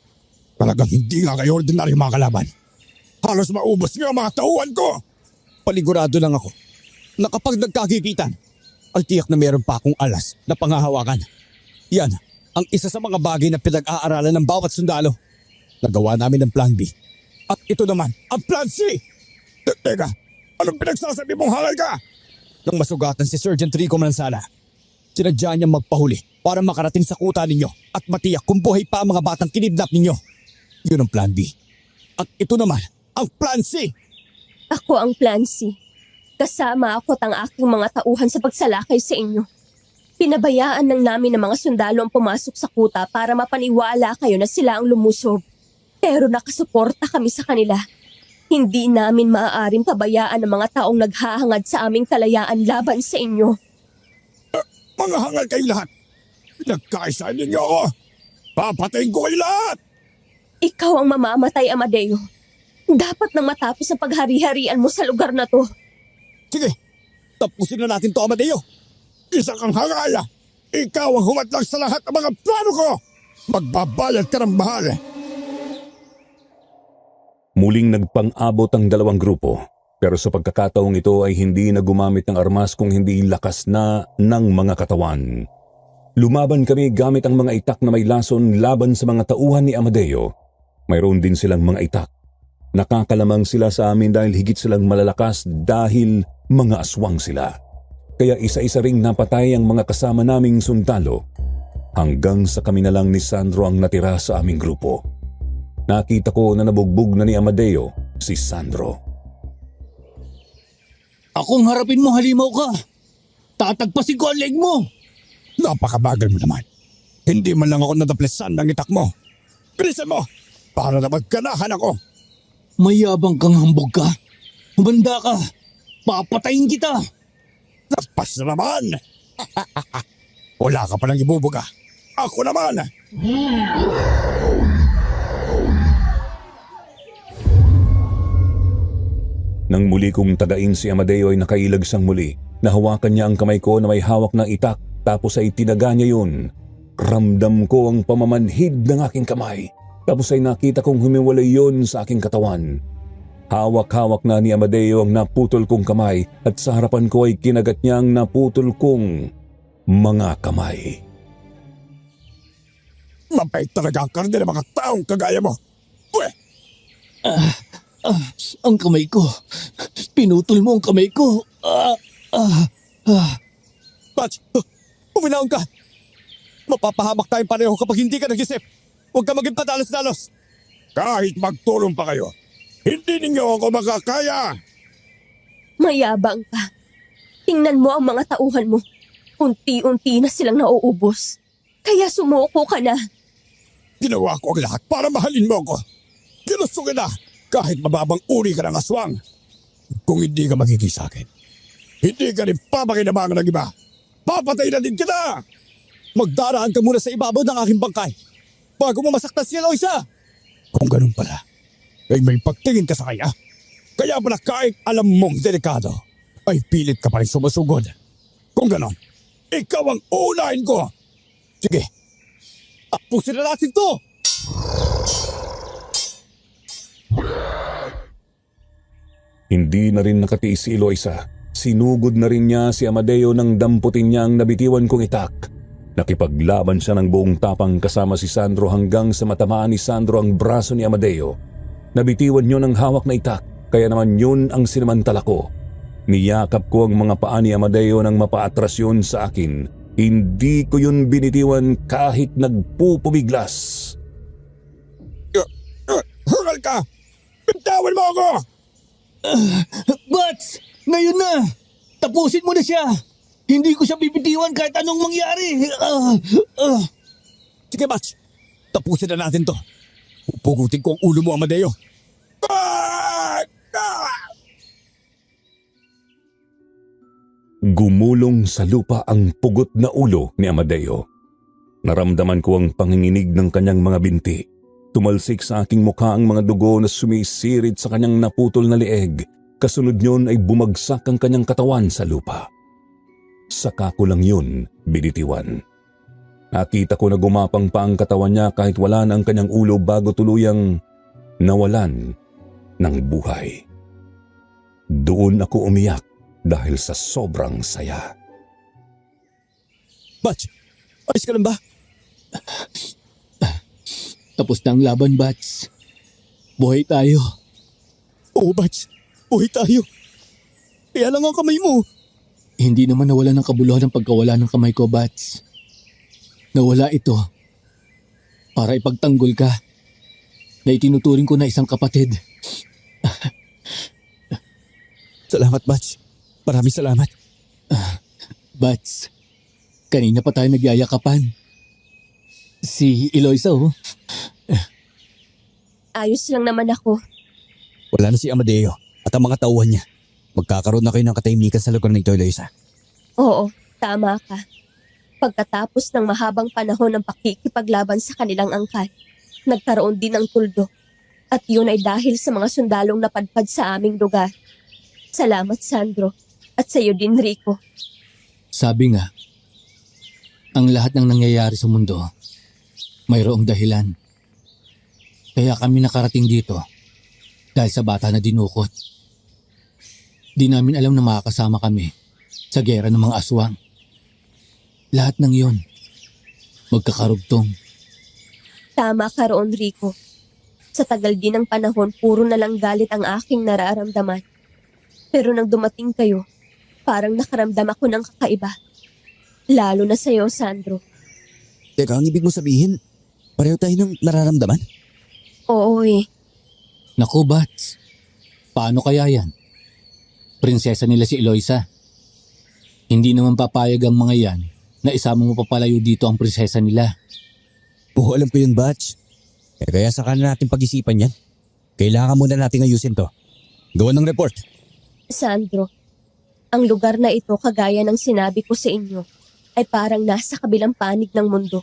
Talagang hindi nga kayo ordinaryong mga kalaban. Halos maubos nyo ang mga tauhan ko. Paligurado lang ako na kapag nagkagipitan, ay tiyak na meron pa akong alas na panghahawakan. Yan ang isa sa mga bagay na pinag-aaralan ng bawat sundalo. Nagawa namin ng Plan B. At ito naman, ang Plan C. Teka, anong pinagsasabi mong hangal ka? Nang masugatan si Sergeant Rico Mansala, sinadya niya magpahuli para makarating sa kuta ninyo at matiyak kung buhay pa ang mga batang kinidnap ninyo. Yun ang Plan B. At ito naman, ang Plan C. Ako ang Plan C. Kasama ako at ang aking mga tauhan sa pagsalakay sa inyo. Pinabayaan lang namin ng mga sundalo ang pumasok sa kuta para mapaniwala kayo na sila ang lumusob. Pero nakasuporta kami sa kanila. Hindi namin maaaring pabayaan ang mga taong naghahangad sa aming kalayaan laban sa inyo. Mga hangal kayo lahat. Nagkaisa ninyo ako. Papatayin ko kayo lahat. Ikaw ang mamamatay, Amadeo. Dapat nang matapos ang paghari-harian mo sa lugar na to. Sige, tapusin na natin to, Amadeo. Isa kang hangala. Ikaw ang humatlang sa lahat ng mga plano ko. Magbabayad ka ng mahal. Muling nagpang-abot ang 2 grupo. Pero sa pagkakataong ito ay hindi na gumamit ng armas kung hindi lakas na ng mga katawan. Lumaban kami gamit ang mga itak na may lason laban sa mga tauhan ni Amadeo. Mayroon din silang mga itak. Nakakalamang sila sa amin dahil higit silang malalakas dahil mga aswang sila. Kaya isa-isa ring napatay ang mga kasama naming sundalo hanggang sa kami na lang ni Sandro ang natira sa aming grupo. Nakita ko na nabugbog na ni Amadeo si Sandro. Akong harapin mo, halimaw ka. Tatagpasin ko ang leg mo. Napakabagal mo naman. Hindi man lang ako nadaplesan ng itak mo. Bilisan mo! Para na magkanahan ako. Mayabang kang hambog ka. Humanda ka. Papatayin kita. Lapas na naman! Wala ka palang ibubuga. Ako naman! Nang muli kong tagain si Amadeo ay nakailag siyang muli. Nahawakan niya ang kamay ko na may hawak ng itak tapos ay tinaga niya yun. Ramdam ko ang pamamanhid ng aking kamay. Tapos ay nakita kong humiwalay yun sa aking katawan. Hawak-hawak na ni Amadeo ang naputol kong kamay at sa harapan ko ay kinagat niya ang naputol kong mga kamay. Mabait talaga ang karne ng mga taong kagaya mo. Pwe! Ang kamay ko. Pinutol mo ang kamay ko. Batch! Uminaon ka! Mapapahamak tayong pareho kapag hindi ka nag-isip. Huwag ka maging padalos-dalos. Kahit magtulong pa kayo, hindi ninyo ako makakaya. Mayabang ka. Tingnan mo ang mga tauhan mo. Unti-unti na silang nauubos. Kaya sumuko ka na. Ginawa ko ang lahat para mahalin mo ako. Ginusto kita kahit mababang uri ka ng aswang. Kung hindi ka magiging sa akin, hindi ka rin papakinabangan ng iba. Papatay na din kita! Magdaraan ka muna sa ibabaw ng aking bangkay bago mo masaktan si Eloisa. Kung ganun pala, ay may pagtingin ka sa kanya. Kaya pala kahit alam mong delikado, ay pilit ka pa rin sumusugod. Kung ganun, ikaw ang unahin ko. Sige, tapusin na natin to! Hindi na rin nakatiis si Eloisa. Sinugod na rin niya si Amadeo nang damputin niya ang nabitiwan kong itak. Nakipaglaban siya ng buong tapang kasama si Sandro hanggang sa matamaan ni Sandro ang braso ni Amadeo. Nabitiwan niyo ng hawak na itak, kaya naman yun ang sinamantala ko. Niyakap ko ang mga paa ni Amadeo nang mapaatras yun sa akin. Hindi ko yun binitiwan kahit nagpupumiglas. Hural ka! Bitawan mo ako! Bats! Ngayon na! Tapusin mo na siya! Hindi ko siya bibitiwan kahit anong mangyari! Sige, Batch. Tapusin na natin to. Pupugutin ko ang ulo mo, Amadeo. Gumulong sa lupa ang pugot na ulo ni Amadeo. Naramdaman ko ang panginginig ng kanyang mga binti. Tumalsik sa aking mukha ang mga dugo na sumisirid sa kanyang naputol na leeg. Kasunod niyon ay bumagsak ang kanyang katawan sa lupa. Saka ko lang yun binitiwan. Nakita ko na gumapang pa ang katawan niya kahit wala na ang kanyang ulo bago tuluyang nawalan ng buhay. Doon ako umiyak dahil sa sobrang saya. Batch, ayos ka lang ba? Tapos na ang laban, Bats. Buhay tayo. Oo, Batch. Buhay tayo. Kaya lang ang kamay mo. Hindi naman nawala ng kabuluhan ng pagkawala ng kamay ko, Bats. Nawala ito para ipagtanggol ka na itinuturing ko na isang kapatid. Salamat, Batch. Maraming salamat. Bats, kanina pa tayo nagyayakapan. Si Eloisa, oh. Ayos lang naman ako. Wala na si Amadeo at ang mga tauhan niya. Magkakaroon na kayo ng katahimikan sa lugar nito, Eloisa. Oo, tama ka. Pagkatapos ng mahabang panahon ng pakikipaglaban sa kanilang angkan, nagkaroon din ng tuldo. At yun ay dahil sa mga sundalong napadpad sa aming lugar. Salamat, Sandro. At sa iyo din, Rico. Sabi nga, ang lahat ng nangyayari sa mundo, mayroong dahilan. Kaya kami nakarating dito dahil sa bata na dinukot. Di namin alam na makakasama kami sa gera ng mga aswang. Lahat ng yon, magkakarugtong. Tama ka roon, Rico. Sa tagal din ng panahon, puro na lang galit ang aking nararamdaman. Pero nang dumating kayo, parang nakaramdam ako ng kakaiba. Lalo na sa'yo, Sandro. Teka, ang ibig mo sabihin, pareho tayo ng nararamdaman? Oo eh. Naku, Bats, paano kaya yan? Prinsesa nila si Eloisa. Hindi naman papayag ang mga yan na isama mo papalayo dito ang prinsesa nila. Oo, alam ko yun, Batch. Kaya saka na natin pag-isipan yan. Kailangan muna natin ayusin to. Gawa ng report. Sandro, ang lugar na ito kagaya ng sinabi ko sa inyo ay parang nasa kabilang panig ng mundo.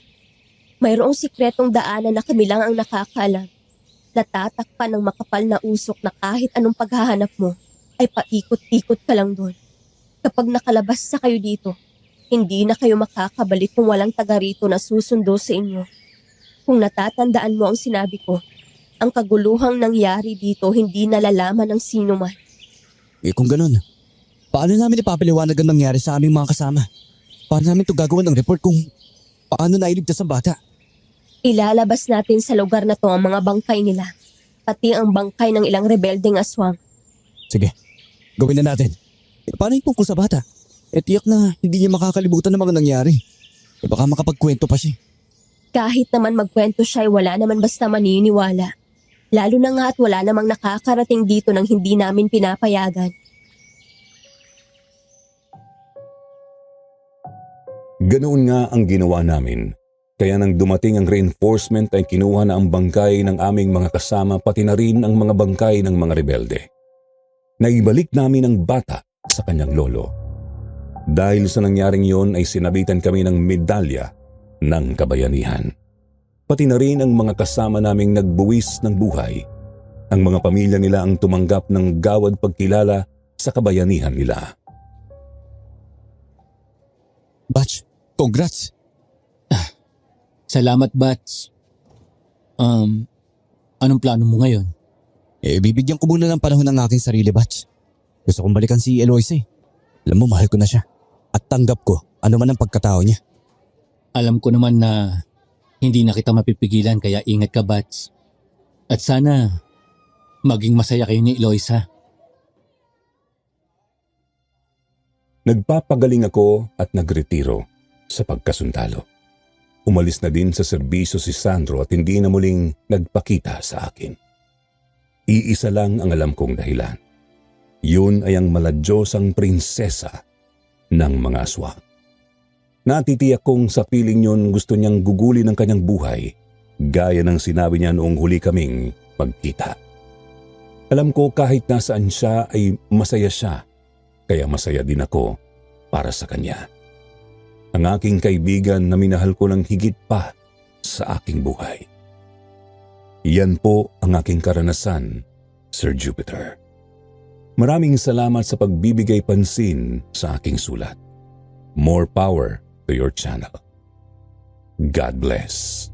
Mayroong sikretong daanan na kami lang ang nakakaalam. Natatakpan ng makapal na usok na kahit anong paghahanap mo ay paikot-ikot ka lang doon. Kapag nakalabas sa kayo dito, hindi na kayo makakabalik kung walang taga rito na susundo sa inyo. Kung natatandaan mo ang sinabi ko, ang kaguluhang nangyari dito hindi nalalaman ng sino man. Kung ganun, paano namin ipapaliwanag ang nangyari sa aming mga kasama? Paano namin ito gagawa ng report kung paano nailigtas ang bata? Ilalabas natin sa lugar na to ang mga bangkay nila, pati ang bangkay ng ilang rebeldeng aswang. Sige, gawin na natin. Paano yung tungkol sa bata? Tiyak na hindi niya makakalimutan ng mga nangyari. Baka makapagkwento pa siya. Kahit naman magkwento siya ay wala naman basta maniniwala. Lalo na nga at wala namang nakakarating dito nang hindi namin pinapayagan. Ganoon nga ang ginawa namin. Kaya nang dumating ang reinforcement ay kinuha na ang bangkay ng aming mga kasama pati na rin ang mga bangkay ng mga rebelde. Naibalik namin ang bata sa kanyang lolo. Dahil sa nangyaring yon ay sinabitan kami ng medalya ng kabayanihan. Pati na rin ang mga kasama naming nagbuwis ng buhay. Ang mga pamilya nila ang tumanggap ng gawad pagkilala sa kabayanihan nila. Batch, congrats. Salamat, Bats. Anong plano mo ngayon? Bibigyan ko muna ng panahon ng aking sarili, Batch. Gusto kong balikan si Eloise. Alam mo, mahal ko na siya. At tanggap ko ano man ang pagkatao niya. Alam ko naman na hindi na kita mapipigilan kaya ingat ka, Bats. At sana maging masaya kayo ni Eloisa. Nagpapagaling ako at nagretiro sa pagkasundalo. Umalis na din sa serbisyo si Sandro at hindi na muling nagpakita sa akin. Iisa lang ang alam kong dahilan. Yun ay ang maladyosang prinsesa ng mga aswang. Natitiyak kong sa piling yun gusto niyang gugulin ang kanyang buhay, gaya ng sinabi niya noong huli kaming magkita. Alam ko kahit nasaan siya ay masaya siya, kaya masaya din ako para sa kanya. Ang aking kaibigan na minahal ko ng higit pa sa aking buhay. Yan po ang aking karanasan, Sir Jupiter. Maraming salamat sa pagbibigay pansin sa aking sulat. More power to your channel. God bless.